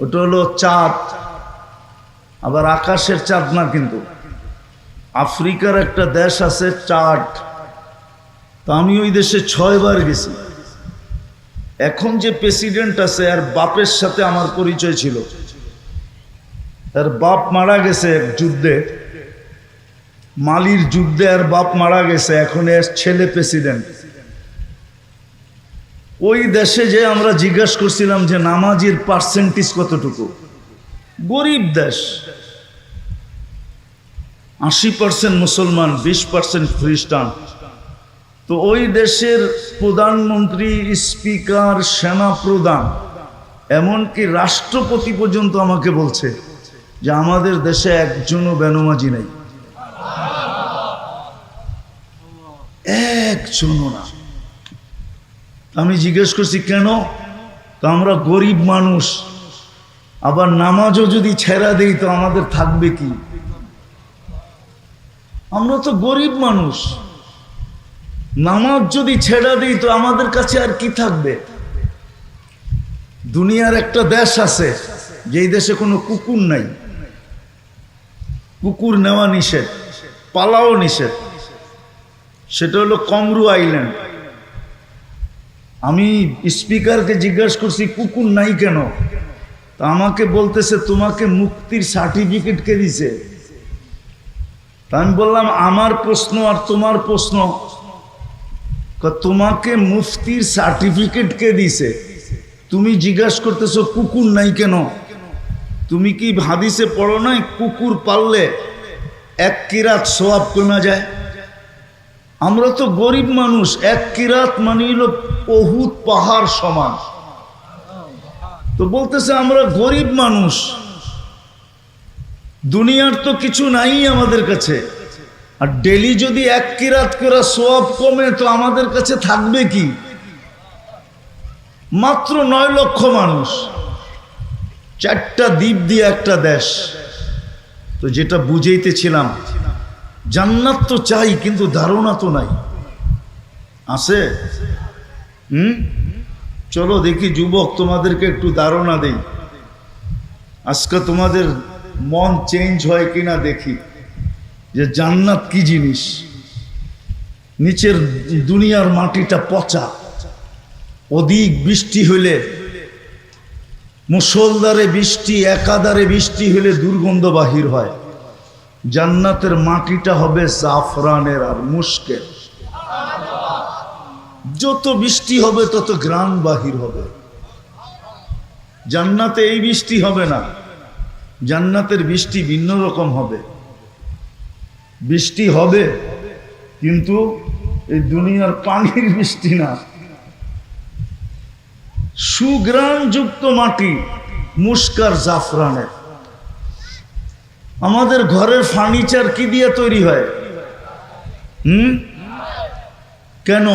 ওটা হলো চাঁদ, আবার আকাশের চাঁদ না, কিন্তু আফ্রিকার একটা দেশ আছে চাঁদ। তো আমি ওই দেশে 6 বার গেছি। এখন যে প্রেসিডেন্ট আছে আর বাপের সাথে আমার পরিচয় ছিল। তার বাপ মারা গেছে এক যুদ্ধে, মালির যুদ্ধে, আর বাপ মারা গেছে, এখন এর ছেলে প্রেসিডেন্ট। ওই দেশে যে আমরা জিজ্ঞাসা করছিলাম যে নামাজির পার্সেন্টেজ কতটুকু। গরিব দেশ, 80% মুসলমান, 20% খ্রিস্টান। তো ওই দেশের প্রধানমন্ত্রী, স্পিকার, সেনা প্রধান, এমনকি রাষ্ট্রপতি পর্যন্ত আমাকে বলছে যে আমাদের দেশে একজনও বেনমাজি নেই, একজনও না। আমি জিজ্ঞেস করছি কেন? তো আমরা গরিব মানুষ, আবার নামাজও যদি ছেড়া দেই তো আমাদের থাকবে কি? আমরা তো গরিব মানুষ, নামাজ যদি ছেড়া দিই তো আমাদের কাছে আর কি থাকবে? দুনিয়ার একটা দেশ আছে যেই দেশে কোনো কুকুর নাই, কুকুর নেওয়া নিষেধ, পালাও নিষেধ, সেটা হলো কমরু আইল্যান্ড। আমি স্পিকারকে জিজ্ঞাসা করছি কুকুর নাই কেন? তা আমাকে বলতেছে তোমাকে মুক্তির সার্টিফিকেট কে দিছে? তা আমি বললাম আমার প্রশ্ন আর তোমার প্রশ্ন, তোমাকে মুফতির সার্টিফিকেট কে দিছে? তুমি জিজ্ঞাসা করতেছো কুকুর নাই কেন? তুমি কি হাদিসে পড়ো নাই কুকুর পাললে 1 কিরাত সওয়াব কমে যায়? আমরা তো গরিব মানুষ, 1 কিরাত মানে হলো উহুদ পাহাড় সমান। তো বলতেছে আমরা গরিব মানুষ, দুনিয়ার তো কিছু নাই আমাদের কাছে, আর ডেলি যদি 1 কিরাত করে সওয়াব কমে তো আমাদের কাছে থাকবে কি? মাত্র 9 লক্ষ মানুষ, 4টা দ্বীপ দিয়ে একটা দেশ। তো যেটা বুঝাইতেছিলাম, জান্নাত তো চাই কিন্তু ধারণা তো নাই, আছে? চলো দেখি যুবক, তোমাদেরকে একটু ধারণা দেই, আজকে তোমাদের মন চেঞ্জ হয় কিনা দেখি যে জান্নাত কি জিনিস। নিচের দুনিয়ার মাটিটা পচা, অধিক বৃষ্টি হইলে, মুষলধারে বৃষ্টি, একাধারে বৃষ্টি হইলে দুর্গন্ধ বাহির হয়। জান্নাতের মাটিটা হবে জাফরানের আর মুশকের, যত বৃষ্টি হবে তত ঘ্রাণ বাহির হবে। জান্নাতে এই বৃষ্টি হবে না, জান্নাতের বৃষ্টি ভিন্ন রকম হবে। বৃষ্টি হবে কিন্তু এই দুনিয়ার পানির বৃষ্টি না, সুঘ্রাণযুক্ত মাটি, মুস্কার জাফরানের। আমাদের ঘরের ফার্নিচার কি দিয়ে তৈরি হয়? কেন?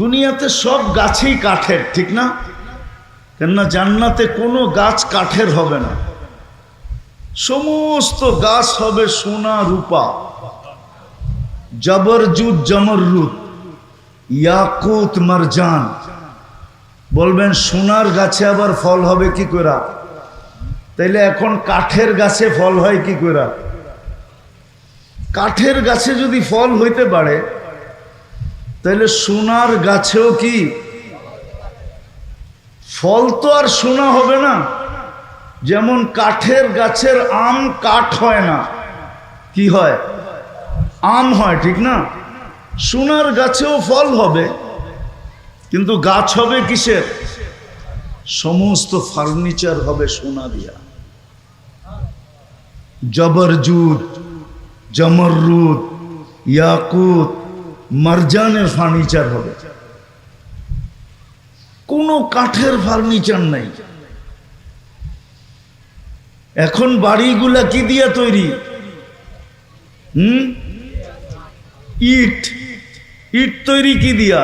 দুনিয়াতে সব গাছেই কাঠের, ঠিক না? কেননা জান্নাতে কোনো গাছ কাঠের হবে না, সমস্ত গাছ হবে সোনা রূপা, জবরজুদ জমররুদ, ইয়াকুত মারজান। বলবেন সোনার গাছে আবার ফল হবে কি করে? তাইলে এখন কাঠের গাছে ফল হয় কি করে? কাঠের গাছে যদি ফল হইতে পারে তাহলে সোনার গাছেও কি ফল? তো আর সোনা হবে না। যেমন কাঠের গাছের আম কাঠ হয় না, কি হয়? আম হয়, ঠিক না? সোনার গাছেও ফল হবে, কিন্তু গাছ হবে কিসের? সমস্ত ফার্নিচার হবে সোনা দিয়া। জবরজুদ, জমররুদ, ইয়াকুত, মারজানের ফার্নিচার হবে, কোনো কাঠের ফার্নিচার নাই। এখন বাড়িগুলা কি দিয়া তৈরি? ইট। ইট তৈরি কি দিয়া?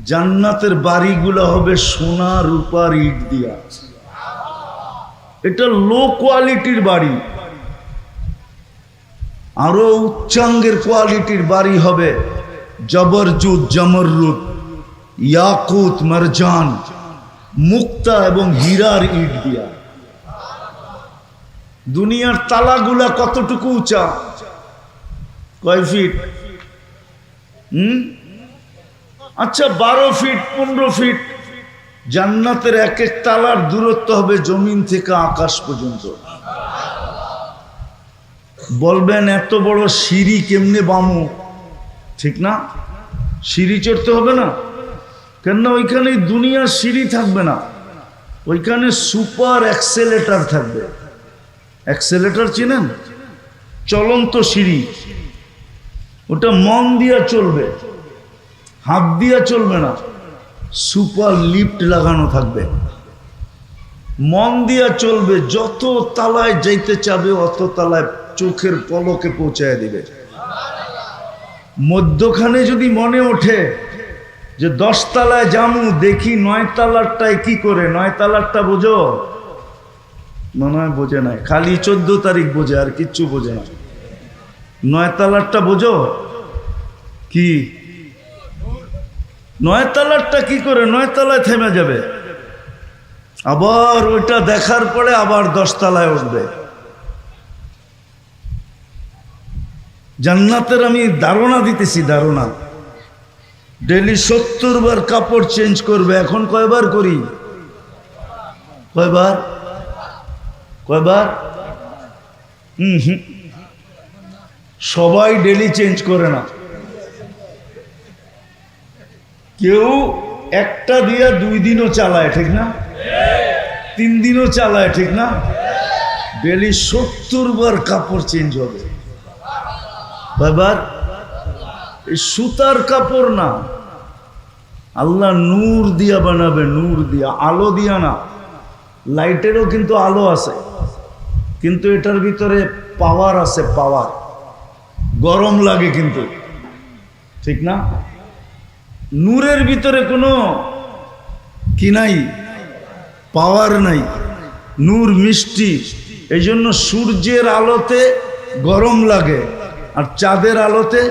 জান্নাতের বাড়িগুলো হবে সোনা রূপার ইট দিয়া। এটা লো কোয়ালিটির বাড়ি। আরো উচ্চাঙ্গের কোয়ালিটির বাড়ি হবে জবরজুদ, জমররুদ, ইয়াকুত, মারজান, মুক্তা এবং হীরার ইট দিয়া। দুনিয়ার তালাগুলা কতটুকু উঁচা? কয় ফিট? আচ্ছা 12 ফিট, 15 ফিট। জান্নাতের এক এক তালার দূরত্ব হবে জমিন থেকে আকাশ পর্যন্ত। বলবেন এত বড় সিঁড়ি কেমনে বামু? ঠিক না? সিঁড়ি চড়তে হবে না, কেননা ওইখানে দুনিয়ার সিঁড়ি থাকবে না, ওইখানে সুপার অ্যাক্সেলেটার থাকবে। অ্যাক্সেলেটার চিনেন? চলন্ত সিঁড়ি। ওটা মন দিয়া চলবে, হাত দিয়া চলবে না, সুপার লিফট লাগানো থাকবে। মন দিয়া চলবে, যত তালায় যাইতে চাবে অত তালায় চোখের পলকে পৌঁছায় দিবে। মধ্যখানে যদি মনে ওঠে যে 10 তালায় জামু, দেখি 9 তালারটায় কি করে, 9 তালারটা বোঝো, মনে হয় বোঝে নাই, খালি 14 তারিখ বোঝে, আর কিচ্ছু বোঝে না। 9 তালারটা বোঝো কি, 9 তালারটা কি করে 9 তালায় থেমে যাবে, আবার ওইটা দেখার পরে আবার 10 তালায় উঠবে। জান্নাতের আমি ধারণা দিতেছি, ধারণা। ডেলি 70 বার কাপড় চেঞ্জ করবে। এখন কয়বার করি, কয়বার, কয়বার? সবাই ডেলি চেঞ্জ করে না, কেউ একটা দিয়া 2 দিনও চালায়, ঠিক না? 3 দিনও চালায়, ঠিক না? ডেলি 70 বার কাপড় চেঞ্জ হবে। কয়বার? এই সুতার কাপড় না, আল্লাহ নূর দিয়া বানাবে, নূর দিয়া, আলো দিয়া না। লাইটেরও কিন্তু আলো আছে, কিন্তু এটার ভিতরে পাওয়ার আছে, পাওয়ার। গরম লাগে কিন্তু, ঠিক না? নূরের ভিতরে কোনো কি নাই, পাওয়ার নাই। নূর মিষ্টি, এই জন্য সূর্যের আলোতে গরম লাগে, আর চাঁদের আলোতে,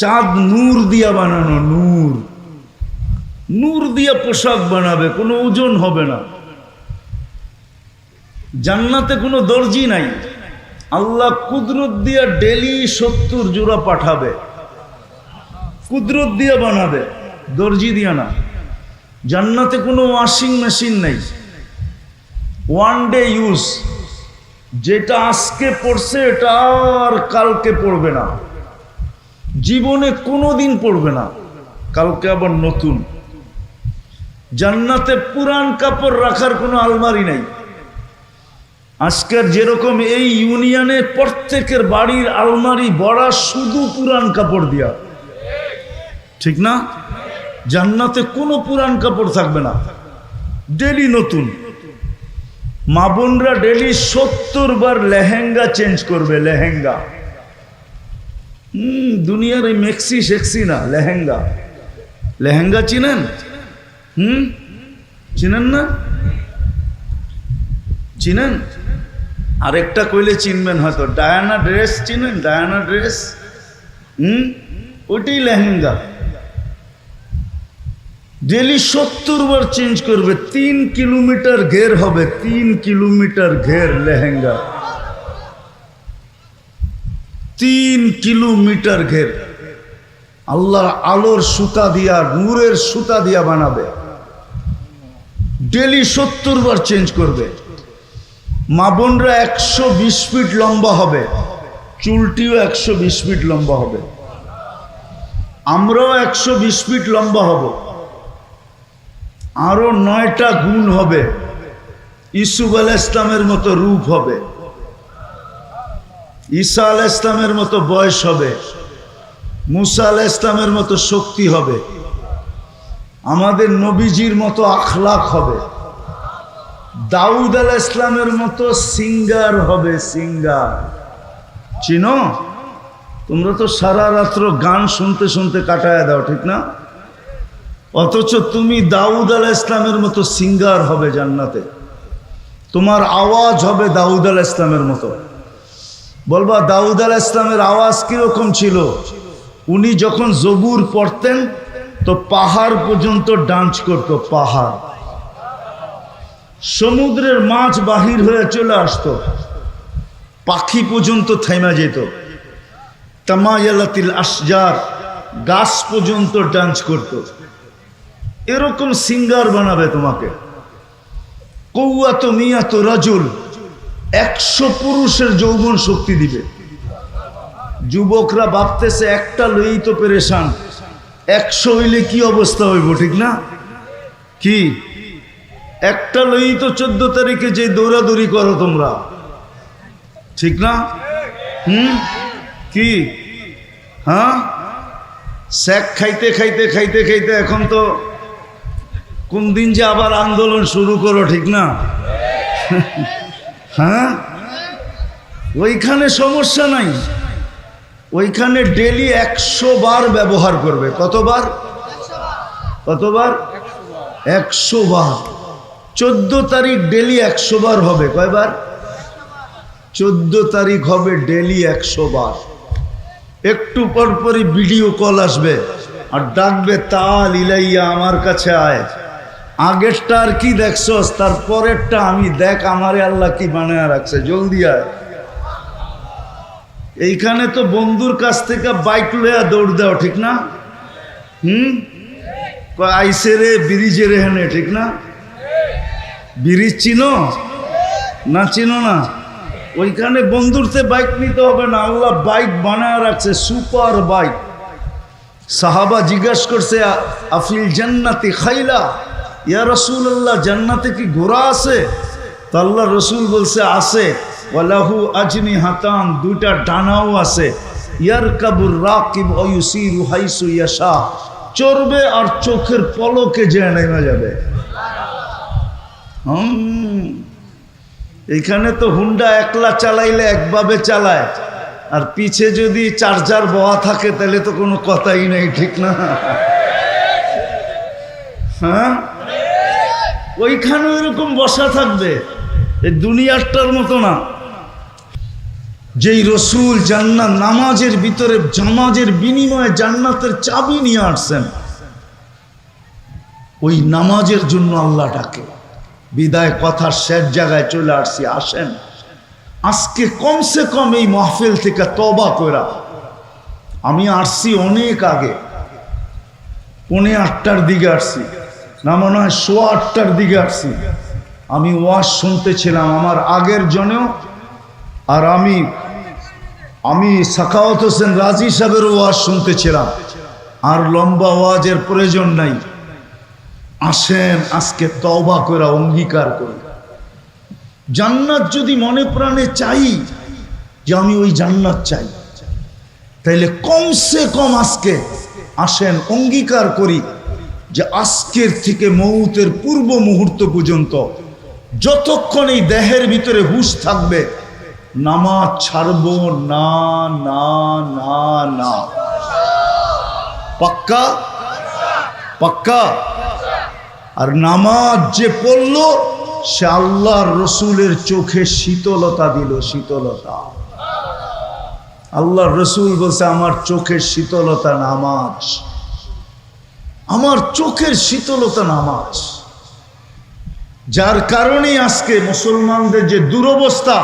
চাঁদ নূর দিয়া বানানো, নূর, নূর দিয়া পোশাক বানাবে, কোনো ওজন হবে না। জান্নাতে কোনো দর্জি নাই, আল্লাহ কুদরত দিয়া ডেলি 70 জোড়া পাঠাবে, কুদরত দিয়া বানাবে, দর্জি দিয়া না। জান্নাতে কোনো ওয়াশিং মেশিন নাই, 1 ডে ইউজ, যেটা আজকে পড়ছে এটা আর কালকে পড়বে না, জীবনে কোনোদিন পড়বে না, কালকে আবার নতুন। জান্নাতে পুরান কাপড় রাখার কোনো আলমারি নাই। আজকের যেরকম এই ইউনিয়নে প্রত্যেকের বাড়ির আলমারি ভরা শুধু পুরান কাপড় দিয়া, ঠিক না? জান্নাতে কোনো পুরান কাপড় থাকবে না, ডেলি নতুন। মা বোনরা ডেলি 70 বার লেহেঙ্গা চেঞ্জ করবে, লেহেঙ্গা। দুনিয়ার এই মেক্সি শেক্সি না, লেহেঙ্গা। লেহেঙ্গা চিনেন? চিনেন না? চিনেন? আরেকটা কইলে চিনবেন হয়তো, ডায়ানা ড্রেস চিনেন? ডায়ানা ড্রেস, ওইটাই লেহেঙ্গা। ডেলি 70 বার চেঞ্জ করবে, 3 কিলোমিটার ঘের হবে, 3 কিলোমিটার ঘের লেহেঙ্গা, 3 কিলোমিটার ঘের। আল্লাহ আলোর সুতা দিয়া, নূরের সুতা দিয়া বানাবে, ডেলি 70 বার চেঞ্জ করবে। মা বোনরা 120 ফিট লম্বা হবে, চুলটিও 120 ফিট লম্বা হবে, আমরাও 120 ফিট লম্বা হব। আরো 9টা গুণ হবে, ইসুফ আলাইহিস ইসলামের মতো রূপ হবে, ঈসা আলাইহিস ইসলামের মতো বয়স হবে, মুসা আলাইহিস ইসলামের মতো শক্তি হবে, আমাদের নবীজির মতো আখলাক হবে, দাউদ আলাইহিস ইসলামের মতো সিঙ্গার হবে, সিঙ্গার। চিনো? তোমরা তো সারা রাত্র গান শুনতে শুনতে কাটায় দাও, ঠিক না? অথচ তুমি দাউদ আলাইহিস ইসলামের মতো সিঙ্গার হবে জান্নাতে, তোমার আওয়াজ হবে দাউদ আলাইহিস ইসলামের মতো। বলবা দাউদ আলাইহিস ইসলামের আওয়াজ কিরকম ছিল? উনি যখন জবুর পড়তেন তো পাহাড় পর্যন্ত ডান্স করত, পাহাড়। সমুদ্রের মাছ বাহির হয়ে চলে আসতো, পাখি পর্যন্ত থেমে যেত। তামায়ালাতিল আশজার, গাছ পর্যন্ত ডান্স করত। এরকম সিঙ্গার বানাবে তোমাকে। কৌয়াত মিয়াত রাজুল, 100 পুরুষের যৌবন শক্তি দিবে। যুবকরা ভাবতেছে একটা লই তো পেরেশান, 100 হইলে কি অবস্থা হইব, ঠিক না? কি একটা লই তো 14 তারিখে যে দৌড়াদৌড়ি করো তোমরা, ঠিক না? কি হ্যাঁ, স্যাক খাইতে খাইতে খাইতে খাইতে এখন তো কোন দিন যে আবার আন্দোলন শুরু করো, ঠিক না? হ্যাঁ, ওইখানে সমস্যা নাই, ওইখানে ডেলি 100 বার ব্যবহার করবে। কতবার? 100 বার। 14 তারিখ ডেলি 100 বার হবে। কয়বার? 14 তারিখ হবে ডেলি 100 বার। একটু পরপরই ভিডিও কল আসবে আর ডাকবে, তাল ইলাইয়া, আমার কাছে আয়। আগেরটা আর কি দেখছস, তার পরেরটা আমি দেখ, আমারে আল্লাহ কি বানায় রাখছে, জলদি আয়। এইখানে তো বন্ধুর কাছ থেকে বাইক লইয়া দৌড় দাও, ঠিক না? আইসে রে ব্রিজে রেহানে, ঠিক না? ব্রিজ চিনো না? চিনো না? ওইখানে বন্ধুরতে বাইক নিতে হবে না, আল্লাহ বাইক বানায় রাখছে, সুপার বাইক। সাহাবা জিজ্ঞাসা করছে, আফিল জান্নাতি খাইলা, ইয়া রাসূলুল্লাহ, জান্নাতে কি ঘোড়া আছে? তো আল্লাহ রসুল বলছে আছে। ওয়ালাহু আজনিহাতান, দুইটা ডানাও আছে। ইয়ারকাবুর রাকিব ওয়া ইউসিরু হাইসু ইয়াশা, চড়বে আর চোখের পলকে যে নেমে যাবে। এইখানে তো হুন্ডা একলা চালাইলে একভাবে চালায়, আর পিছে যদি চার্জার বওয়া থাকে তাহলে তো কোনো কথাই নেই, ঠিক না? হ্যাঁ, ওইখানে এরকম বসা থাকবে, এই দুনিয়াটার মতো না। যেই রসুল জান্নাত, নামাজের ভিতরে জামাজের বিনিময়ে জান্নাতের চাবি নিয়ে আসছেন, ওই নামাজের জন্য আল্লাহ ডাকে। বিদায় কথার শেষ জায়গায় চলে আসছি, আসেন আজকে কমসে কম এই মাহফিল থেকে তওবা কইরা। আমি আসছি অনেক আগে, 7:45 দিকে আসছি, না মনে হয় 8:15 দিকে আসছি। আমি ওয়াজ শুনতেছিলাম আমার আগের জনেও, আর আমি সাখাওয়াত হোসেন রাজি সাহেবের ওয়াজ শুনতেছিলাম। আর লম্বা ওয়াজের প্রয়োজন নাই, আসেন আজকে তওবা করে অঙ্গীকার করি। জান্নাত যদি মনে প্রাণে চাই, যে আমি ওই জান্নাত চাই, তাইলে কমসে কম আজকে আসেন অঙ্গীকার করি যে আজকের থেকে মৌতের পূর্ব মুহূর্ত পর্যন্ত যতক্ষণ এই দেহের ভিতরে হুঁশ থাকবে, নামাজ ছাড়ব না, না, না, না। পাক্কা? পাক্কা? আর নামাজ যে পড়ল, সে আল্লাহর রসুলের চোখে শীতলতা দিল, শীতলতা। আল্লাহর রসুল বলছে, আমার চোখের শীতলতা নামাজ, আমার চোখের শীতলতা নামাজ। যার কারণেই আজকে মুসলমানদের যে দুরবস্থা,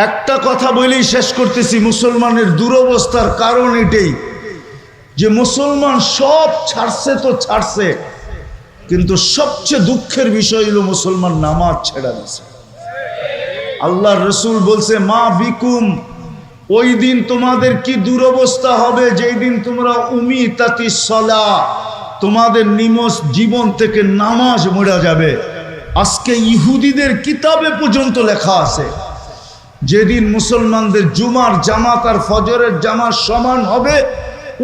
একটা কথা বলেই শেষ করতেছি, মুসলমানের দুরবস্থার কারণ এটাই যে মুসলমান সব ছাড়ছে তো ছাড়ছে, কিন্তু সবচেয়ে দুঃখের বিষয় হলো মুসলমান নামাজ ছেড়ে দিয়েছে। আল্লাহর রসুল বলছে, মা বিকুম, ওই দিন তোমাদের কি দুরবস্থা হবে যেই দিন তোমরা উমিতাতি সলা, তোমাদের নিমস জীবন থেকে নামাজ মরে যাবে। আজকে ইহুদিদের কিতাবে পর্যন্ত লেখা আছে, যেদিন মুসলমানদের জুমার জামাত আর ফজরের জামাত সমান হবে,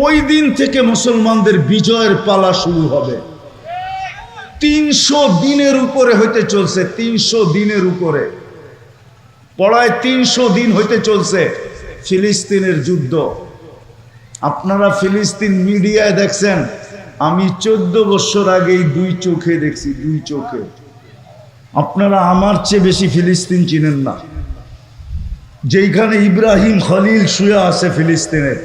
ওই দিন থেকে মুসলমানদের বিজয়ের পালা শুরু হবে। 300 দিনের উপরে হইতে চলছে, 300 দিনের উপরে, পড়ায় 300 দিন হইতে চলছে ফিলিস্তিনের যুদ্ধ। আপনারা ফিলিস্তিন মিডিয়ায় দেখছেন, আমি 14 বছর আগেই 2 চোখে দেখছি, 2 চোখে। আপনারা আমার চেয়ে বেশি ফিলিস্তিন চিনেন না। যেইখানে ইব্রাহিম খলিল শুয়ে আছে ফিলিস্তিনের,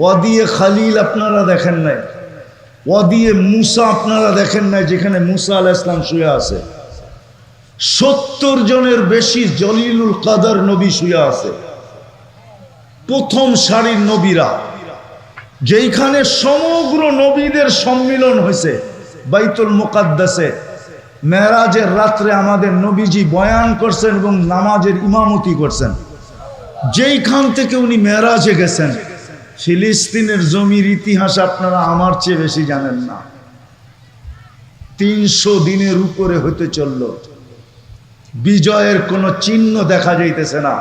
ওয়াদিয়ে খালিল আপনারা দেখেন নাই, ওয়াদিয়ে মুসা আপনারা দেখেন নাই, যেখানে মুসা আলাইহিস সালাম শুয়ে আছে। 70 জনের বেশি জলিলুল কাদর নবী শুয়ে আছে, প্রথম সারির নবীরা। যেইখানে সমগ্র নবীদের সম্মিলন হয়েছে বাইতুল মুকাদ্দাসে, মেরাজের রাত্রে আমাদের নবীজি বয়ান করছেন এবং নামাজের ইমামতি করছেন। যেইখান থেকে উনি মেরাজে গেছেন, ফিলিস্তিনের জমির ইতিহাস আপনারা আমার চেয়ে বেশি জানেন না। 300 দিনের উপরে হতে চলল, বিজয়ের কোনো চিহ্ন দেখা যাইতেছে না।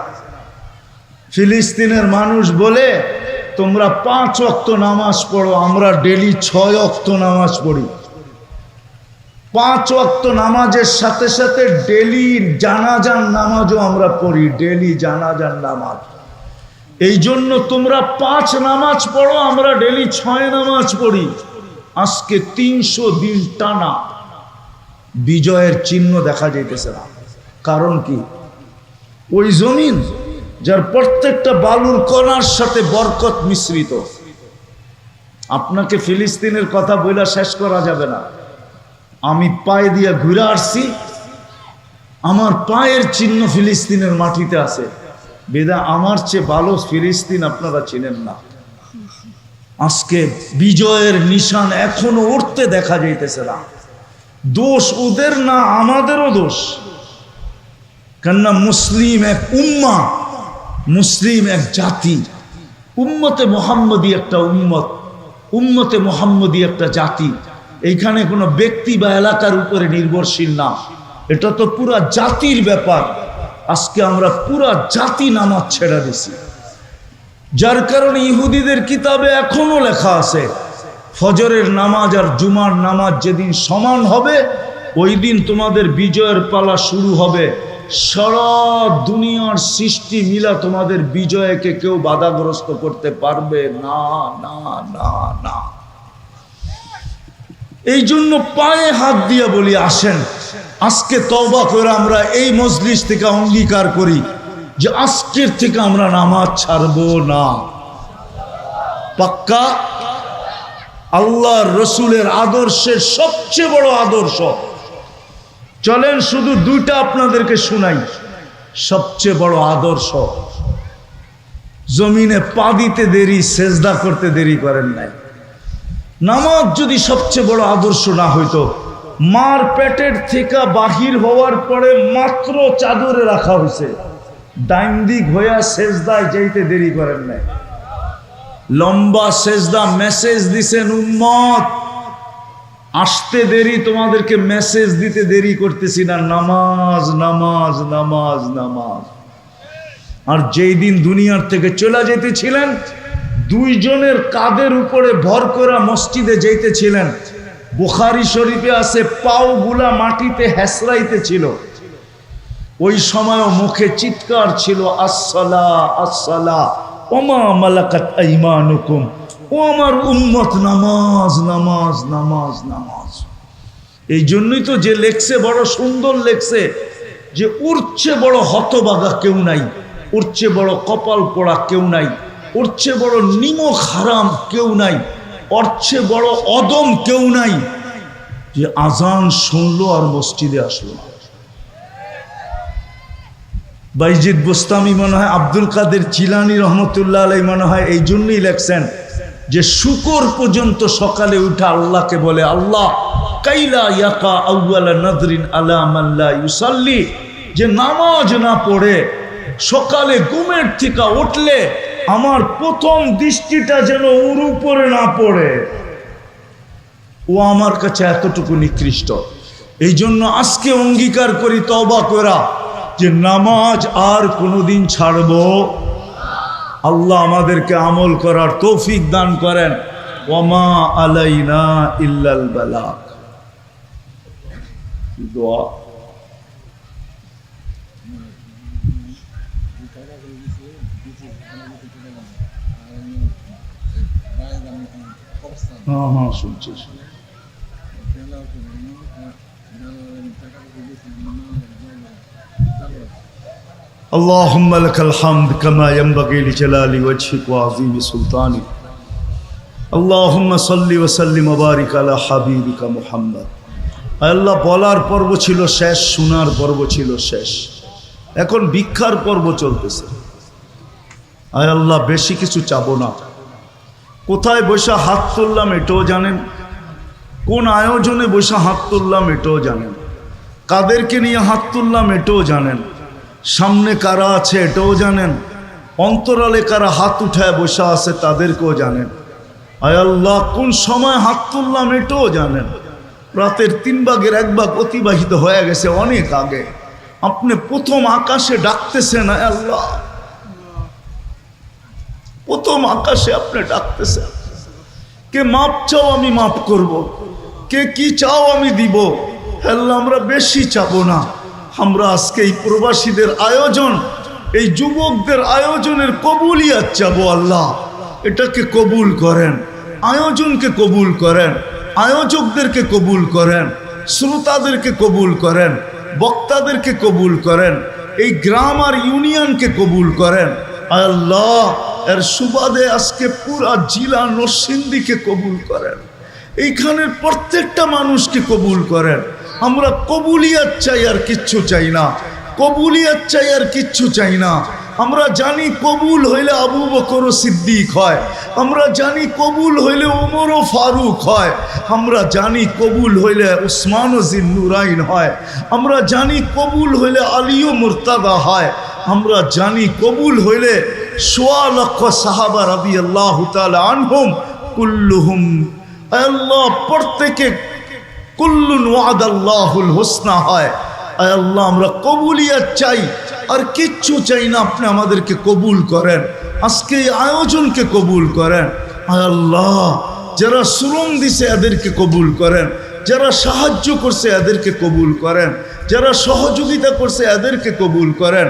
ফিলিস্তিনের মানুষ বলে, তোমরা 5 ওয়াক্ত নামাজ পড়ো, আমরা ডেলি 6 ওয়াক্ত নামাজ পড়ি। 5 ওয়াক্ত নামাজের সাথে সাথে ডেলি জানাজার নামাজও আমরা পড়ি, ডেলি জানাজার নামাজ। এই জন্য তোমরা 5 নামাজ পড়ো, আমরা ডেলি 6 নামাজ পড়ি। আজকে 300 দিন টানা বিজয়ের চিহ্ন দেখা যাইতেছে না। কারণ কি? ওই জমিন যার প্রত্যেকটা বালুর কণার সাথে বরকত মিশ্রিত। আপনাকে ফিলিস্তিনের কথা বইলা শেষ করা যাবে না। আমি পায়ে দিয়ে ঘুরে আসছি, আমার পায়ের চিহ্ন ফিলিস্তিনের মাটিতে আছে। বেদা আমার চেয়ে ভালো ফিলিস্তিন আপনারা চিনেন না। আজকে বিজয়ের নিশান এখনো উঠতে দেখা যাইতেছে না। দোষ ওদের না, আমাদেরও দোষ। কেননা মুসলিম এক উম্মা, মুসলিম এক জাতি, উম্মতে মোহাম্মদী একটা উম্মত, উম্মতে মোহাম্মদী একটা জাতি। এইখানে কোনো ব্যক্তি বা এলাকার উপরে নির্ভরশীল না, এটা তো পুরা জাতির ব্যাপার। আজকে আমরা পুরা জাতি নামাজ ছেড়ে দিছি, যার কারণে ইহুদিদের কিতাবে এখনো লেখা আছে ফজরের নামাজ আর জুমার নামাজ যেদিন সমান হবে ওই দিন তোমাদের বিজয়ের পালা শুরু হবে। সারা দুনিয়ার সৃষ্টি মিলা তোমাদের বিজয়কে কেউ বাধাগ্রস্ত করতে পারবে না, না, না, না। এই জন্য পায়ে হাত দিয়ে বলি, আসেন আজকে তওবা করে আমরা এই মজলিস থেকে অঙ্গীকার করি যে আজকের থেকে আমরা নামাজ ছাড়বো না। পাক্কা? আল্লাহর রসুলের আদর্শের সবচেয়ে বড় আদর্শ। চলেন শুধু 2টা আপনাদেরকে শুনাই। সবচেয়ে বড় আদর্শ, জমিনে পা দিতে দেরি, সেজদা করতে দেরি করেন নাই। নামাজ যদি সবচেয়ে বড় আদর্শ না হইতো, মার পেটের থেকে বাহির হওয়ার পরে মাত্র চাদরে রাখা হয়েছে, ডাইন দিক হইয়া সেজদায় যাইতে দেরি করেন নাই। লম্বা সেজদা, মেসেজ দিছেন উম্মত আসতে দেরি, তোমাদেরকে মেসেজ দিতে দেরি করতেছি না, নামাজ, নামাজ, নামাজ, নামাজ। আর যেই দিন দুনিয়ার থেকে চলে যেতেছিলেন, 2 জনের কাঁধের উপরে ভর করে মসজিদে যাইতেছিলেন। বুখারী শরীফে আছে পাও গুলা মাটিতে হেসরাইতেছিল। ওই সময়ও মুখে চিৎকার ছিল, আসসালা আসসালা ওমা মালাকাত আইমানুকুম, ও আমার উম্মত নামাজ, নামাজ, নামাজ, নামাজ। এই জন্যই তো যে লেখছে বড় সুন্দর লেখছে যে উঠছে বড় হতবাগা কেউ নাই, উঠছে বড় কপাল পোড়া কেউ নাই, উঠছে বড় নিমক হারাম কেউ নাই, উঠছে বড় অদম কেউ নাই যে আজান শুনলো আর মসজিদে আসলো না। বাইজিদ বুস্তামি মনে হয়, আব্দুল কাদের জিলানী রহমতুল্লাহ আলাইহি মনে হয় এই জন্যই লেখছেন যে শুকর পর্যন্ত সকালে উঠে আল্লাহকে বলে, আল্লাহ কাইলা ইয়াকা আউয়ালা নাযরিন আলা মান লা ইউসাল্লি, যে নামাজ না পড়ে সকালে ঘুমের থেকে উঠলে আমার প্রথম দৃষ্টিটা যেন ওর উপরে না পড়ে, ও আমার কাছে এতটুকু নিকৃষ্ট। এই জন্য আজকে অঙ্গীকার করি তওবা করা যে নামাজ আর কোনোদিন ছাড়বো। আল্লাহ আমাদেরকে আমল করার তৌফিক দান করেন। ওয়ামা আলাইনা ইল্লাল বালাগ। দোয়া হ্যাঁ শুনছি। اللهم لك الحمد كما ينبغي لجلال وجهك وعظيم سلطانك اللهم صل وسلم وبارك على حبيبك محمد। আল্লাহ বলার পর্ব ছিল শেষ, শোনার পর্ব ছিল শেষ, এখন ভিক্ষার পর্ব চলতেছে। আয় আল্লাহ বেশি কিছু চাবো না। কোথায় বসে হাত তুললাম এটাও জানেন, কোন আয়োজনে বসে হাত তুললাম এটাও জানেন, কাদেরকে নিয়ে হাত তুললাম এটাও জানেন, সামনে কারা আছে এটাও জানেন, অন্তরালে কারা হাত উঠায় বসে আছে তাদেরকেও জানেন। আয় আল্লাহ কোন সময় হাত তুললাম এটাও জানেন। রাতের 3 ভাগের 1 ভাগ অতিবাহিত হয়ে গেছে অনেক আগে, আপনি প্রথম আকাশে ডাকতেছেন। আয় আল্লাহ প্রথম আকাশে আপনি ডাকতেছেন, কে মাপ চাও আমি মাপ করব, কে কি চাও আমি দিব। আল্লাহ আমরা বেশি চাবো না, আমরা আজকে এই প্রবাসীদের আয়োজন, এই যুবকদের আয়োজনের কবুলিয়াত চাবো। আল্লাহ এটাকে কবুল করেন, আয়োজনকে কবুল করেন, আয়োজকদেরকে কবুল করেন, শ্রোতাদেরকে কবুল করেন, বক্তাদেরকে কবুল করেন, এই গ্রাম আর ইউনিয়নকে কবুল করেন। আল্লাহ এর সুবাদে আজকে পুরা জিলা নরসিংদীকে কবুল করেন, এইখানের প্রত্যেকটা মানুষকে কবুল করেন। আমরা কবুলিয়াত চাই আর কিচ্ছু চাই না, কবুলিয়াত চাই আর কিচ্ছু চাই না। আমরা জানি কবুল হইলে আবু বকর সিদ্দিক হয়, আমরা জানি কবুল হইলে ওমর ও ফারুক হয়, আমরা জানি কবুল হইলে উসমান ও জিন্নুরাইন হয়, আমরা জানি কবুল হইলে আলী ও মুর্তাদা হয়, আমরা জানি কবুল হইলে সোয়া লক্ষ সাহাবা রাদিয়াল্লাহু তাআলা আনহুম কুল্লুহুম। আল্লাহ প্রত্যেকে কুল্লুন ওয়াদাল্লাহুল হুসনা হয়। আল্লাহ আমরা কবুলিয়াত চাই আর কিচ্ছু চাই না, আপনি আমাদেরকে কবুল করেন, আজকে এই আয়োজনকে কবুল করেন। আল্লাহ যারা সুরং দিছে এদেরকে কবুল করেন, যারা সাহায্য করছে এদেরকে কবুল করেন, যারা সহযোগিতা করছে এদেরকে কবুল করেন।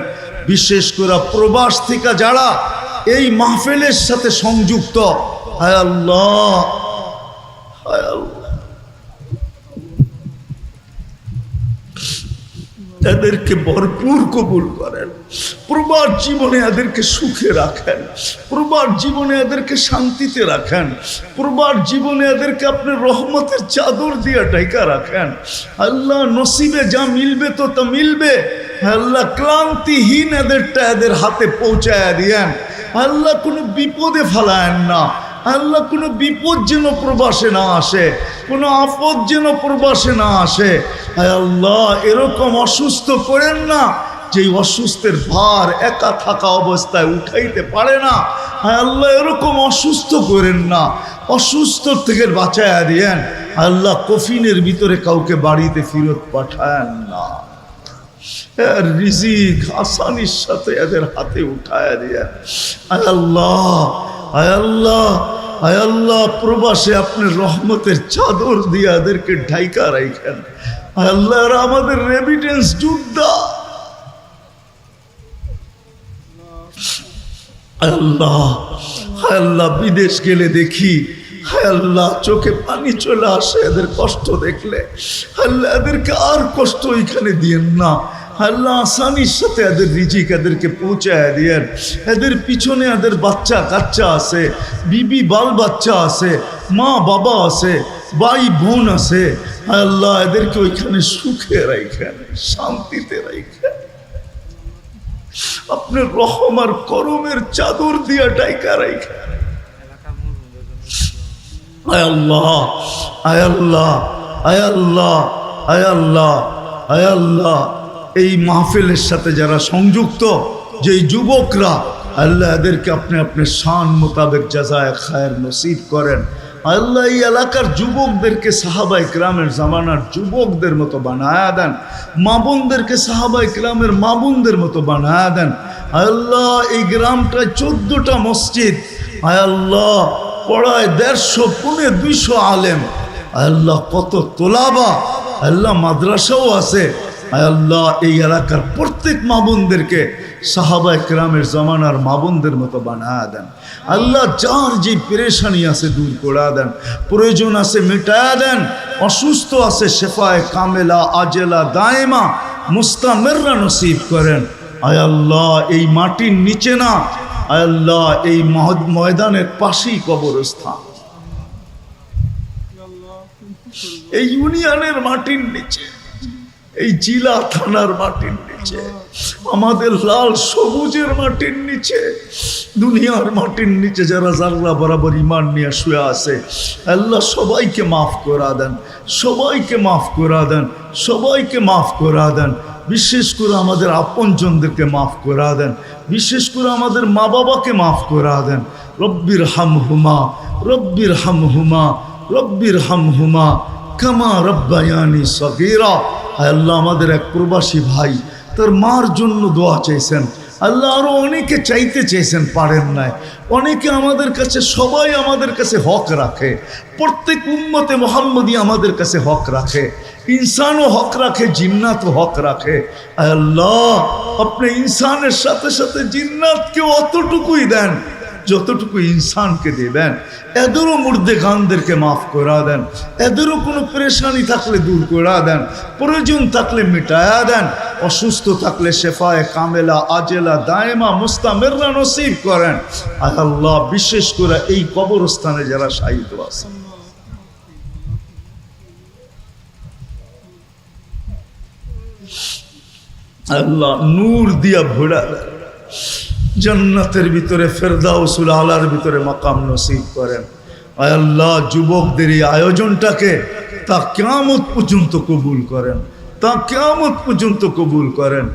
বিশেষ করে প্রবাস থেকে যারা এই মাহফিলের সাথে সংযুক্ত, হায় আল্লাহ, হায় আল্লাহ এদেরকে ভরপুর কবুল করেন, প্রবাস জীবনে এদেরকে সুখে রাখেন, প্রবাস জীবনে এদেরকে শান্তিতে রাখেন, প্রবাস জীবনে এদেরকে আপনি রহমতের চাদর দিয়ে ঢাকা রাখেন। আল্লাহ নসিবে যা মিলবে তো তা মিলবে, আল্লাহ ক্লান্তিহীন এদেরটা এদের হাতে পৌঁছায় দিয়েন। আল্লাহ কোনো বিপদে ফেলায়েন না, আল্লাহ কোনো বিপদ যেন প্রবাসে না আসে, কোনো আপদ যেন প্রবাসে না আসে। আল্লাহ এরকম অসুস্থ করেন না যে অসুস্থের ভার একা থাকা অবস্থায় উঠাইতে পারে না। আল্লাহ এরকম অসুস্থ করেন না, অসুস্থ থেকে বাঁচায়া দিয়েন। আল্লাহ কফিনের ভিতরে কাউকে বাড়িতে ফেরত পাঠায়েন না, রিজিক আসানির সাথে এদের হাতে উঠায়া দিয়েন। আল্লাহ, আল্লাহ, আল্লাহ প্রবাসে আপনি রহমতের চাদর দিয়ে এদেরকে ঢাইকা রাখেন। আল্লাহ আমাদের রেমিটেন্স যোদ্ধা, আল্লাহ, আল্লাহ বিদেশ গেলে দেখি, আল্লাহ চোখে পানি চলে আসে এদের কষ্ট দেখলে। আল্লাহ এদেরকে আর কষ্ট এখানে দিয়েন না, আল্লাহ আসানির সাথে এদের রিজিক এদেরকে পৌঁছায় দিয়েন। এদের পিছনে এদের বাচ্চা কাচ্চা আছে, বিবি বাল বাচ্চা আছে, মা বাবা আছে, ভাই বোন আছে। আল্লাহ এদেরকে ওইখানে সুখে রাখেন, শান্তিতে রাখেন, আপনার রহম আর করমের চাদর দিয়া ডাইকা রাখেন। আয় আল্লাহ, আয় আল্লাহ, আয় আল্লাহ, আয় আল্লাহ, আয় আল্লাহ এই মাহফিলের সাথে যারা সংযুক্ত, যেই যুবকরা, আল্লাহ এদেরকে আপনি আপনার শান মোতাবেক জাযায়ে খায়ের নসিব করেন। আল্লাহ এই এলাকার যুবকদেরকে সাহাবায়ে কেরামের জামানার যুবকদের মতো বানায়া দেন, মা বোনদেরকে সাহাবায়ে কেরামের মা বোনদের মতো বানায়া দেন। আল্লাহ এই গ্রামটায় 14টা মসজিদ, আল্লাহ পড়ায় 150 পৌনে 200 আলেম, আল্লাহ কত তোলাবা, আল্লাহ মাদ্রাসাও আছে। আল্লাহ এই এলাকার প্রত্যেক মা বোনদেরকে সাহাবায়ে কেরামের জামানার মা বোনদের মতো বানায়া দেন। আল্লাহ যার যে পেরেশানি আছে দূর করে দেন, প্রয়োজন আছে মেটায়া দেন, অসুস্থ আছে শেফায়ে কামেলা আজেলা দায়েমা মুস্তামেররা নসিব করেন। আয় আল্লাহ এই মাটির নিচে না, আয় আল্লাহ এই ময়দানের পাশেই কবরস্থান, এই ইউনিয়নের মাটির নিচে, এই জিলা থানার মাটির নিচে, আমাদের লাল সবুজের মাটির নিচে, দুনিয়ার মাটির নিচে যারা জাররা বরাবর ইমান নিয়ে শুয়ে আছে, আল্লাহ সবাইকে মাফ করা দেন, সবাইকে মাফ করা দেন, সবাইকে মাফ করা দেন। বিশেষ করে আমাদের আপনজনদেরকে মাফ করা দেন, বিশেষ করে আমাদের মা বাবাকে মাফ করা দেন। রব্বির হামহুমা, রব্বির হামহুমা, রব্বির হামহুমা কামা রব্বায়ানি সগীরা। আল্লাহ আমাদের এক প্রবাসী ভাই তার মার জন্য দোয়া চাইছেন, আল্লাহ আরো অনেকে চাইতে চেয়েছেন, পারেন নাই। অনেকে আমাদের কাছে, সবাই আমাদের কাছে হক রাখে, প্রত্যেক উম্মতে মুহাম্মদী আমাদের কাছে হক রাখে, ইনসানও হক রাখে, জিন্নাতও হক রাখে। আল্লাহ আপনি ইনসানের সাথে সাথে জিন্নাতকে অতটুকুই দেন যতটুকু ইনসানকে দেবেন। এদেরও মুর্দে গানদেরকে মাফ করা দেন, এদেরও কোনো পরেশানি থাকলে দূর করা দেন, প্রয়োজন থাকলে মিটায়া দেন, অসুস্থ থাকলে শেফায়ে কামেলা আজেলা দায়েমা মুস্তামেররা নসিব করেন। আল্লাহ বিশেষ করে এই কবরস্থানে যারা শায়িত আছে, আল্লাহ নূর দিয়া ভরা দেন, জান্নাতের ভিতরে ফেরদাউসুল আলার ভিতরে মাকাম নসিব করেন। আয় আল্লাহ যুবকদের এই আয়োজনটাকে তা কিয়ামত পর্যন্ত কবুল করেন, তা কিয়ামত পর্যন্ত কবুল করেন।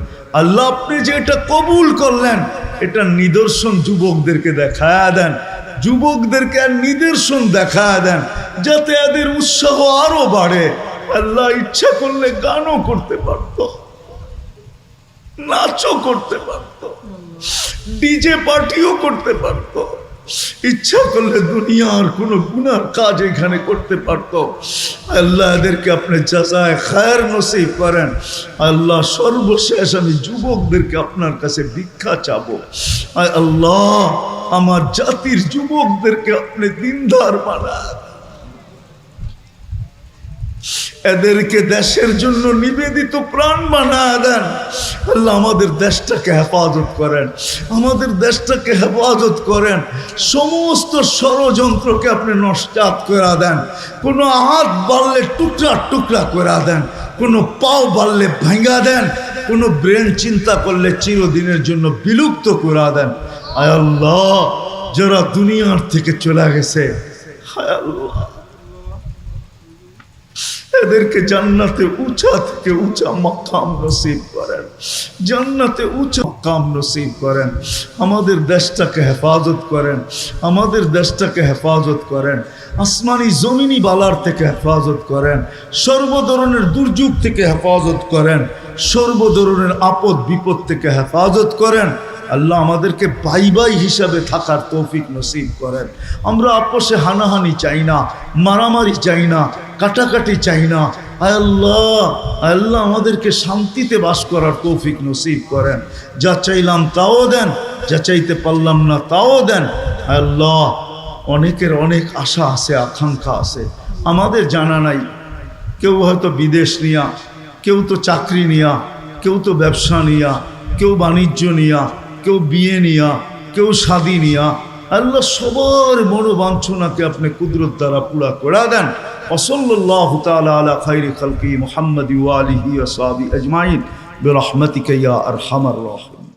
আল্লাহ আপনি যে এটা কবুল করলেন, এটা নিদর্শন যুবকদেরকে দেখায়া দেন, যুবকদেরকে আর নিদর্শন দেখায়া দেন, যাতে এদের উৎসাহ আরো বাড়ে। আল্লাহ ইচ্ছা করলে গানও করতে পারতো, নাচও করতে পারতো, ডিজে পার্টিও করতে পারতো, ইচ্ছা করলে দুনিয়ার কোনো গুনার কাজ এখানে করতে পারতো। আল্লাহ এদেরকে আপনি জাযায়ে খায়ের নসিব করেন। আল্লাহ সর্বশেষ আমি যুবকদেরকে আপনার কাছে ভিক্ষা চাবো। আল্লাহ আমার জাতির যুবকদেরকে আপনি দিনদার বানান, এদেরকে দেশের জন্য নিবেদিত প্রাণ বানায় দেন। আল্লাহ আমাদের দেশটাকে হেফাজত করেন, আমাদের দেশটাকে হেফাজত করেন, সমস্ত ষড়যন্ত্রকে আপনি নস্যাৎ করে দেন। কোনো হাত বাড়লে টুকরা টুকরা করে দেন, কোনো পাও বাড়লে ভাঙা দেন, কোনো ব্রেন চিন্তা করলে চিরদিনের জন্য বিলুপ্ত করে দেন। আয় আল্লাহ যারা দুনিয়ার থেকে চলে গেছে, হায় আল্লাহ এদেরকে জান্নাতে উঁচা থেকে উঁচা মাকাম নসিব করেন, জান্নাতে উঁচা মাকাম নসিব করেন। আমাদের দেশটাকে হেফাজত করেন, আমাদের দেশটাকে হেফাজত করেন, আসমানি জমিনি বালার থেকে হেফাজত করেন, সর্ব ধরনের দুর্যোগ থেকে হেফাজত করেন, সর্ব ধরনের আপদ বিপদ থেকে হেফাজত করেন। আল্লাহ আমাদেরকে ভাই ভাই হিসাবে থাকার তৌফিক নসিব করেন। আমরা আপোষে হানাহানি চাই না, মারামারি চাই না, কাটাকাটি চাই না। আয় আল্লাহ, আল্লাহ আমাদেরকে শান্তিতে বাস করার তৌফিক নসিব করেন। যা চাইলাম তাও দেন, যা চাইতে পারলাম না তাও দেন। আল্লাহ অনেকের অনেক আশা আছে, আকাঙ্ক্ষা আছে, আমাদের জানা নাই। কেউ হয়তো বিদেশ নিয়া, কেউ তো চাকরি নিয়া, কেউ তো ব্যবসা নিয়া, কেউ বাণিজ্য নিয়া, কেউ বিয়ে নিয়া, কেউ শাদী নিয়া। আল্লাহ সবার মনোবাঞ্ছনাকে আপনি কুদরত দ্বারা পুরা করে দেন। ওয়াসাল্লাল্লাহু তাআলা আলা খায়রি খালকি মুহাম্মাদি ওয়া আলিহি ওয়া সাহবিহি আজমাইন বিরহমাতিকা ইয়া আরহামার রাহিমিন।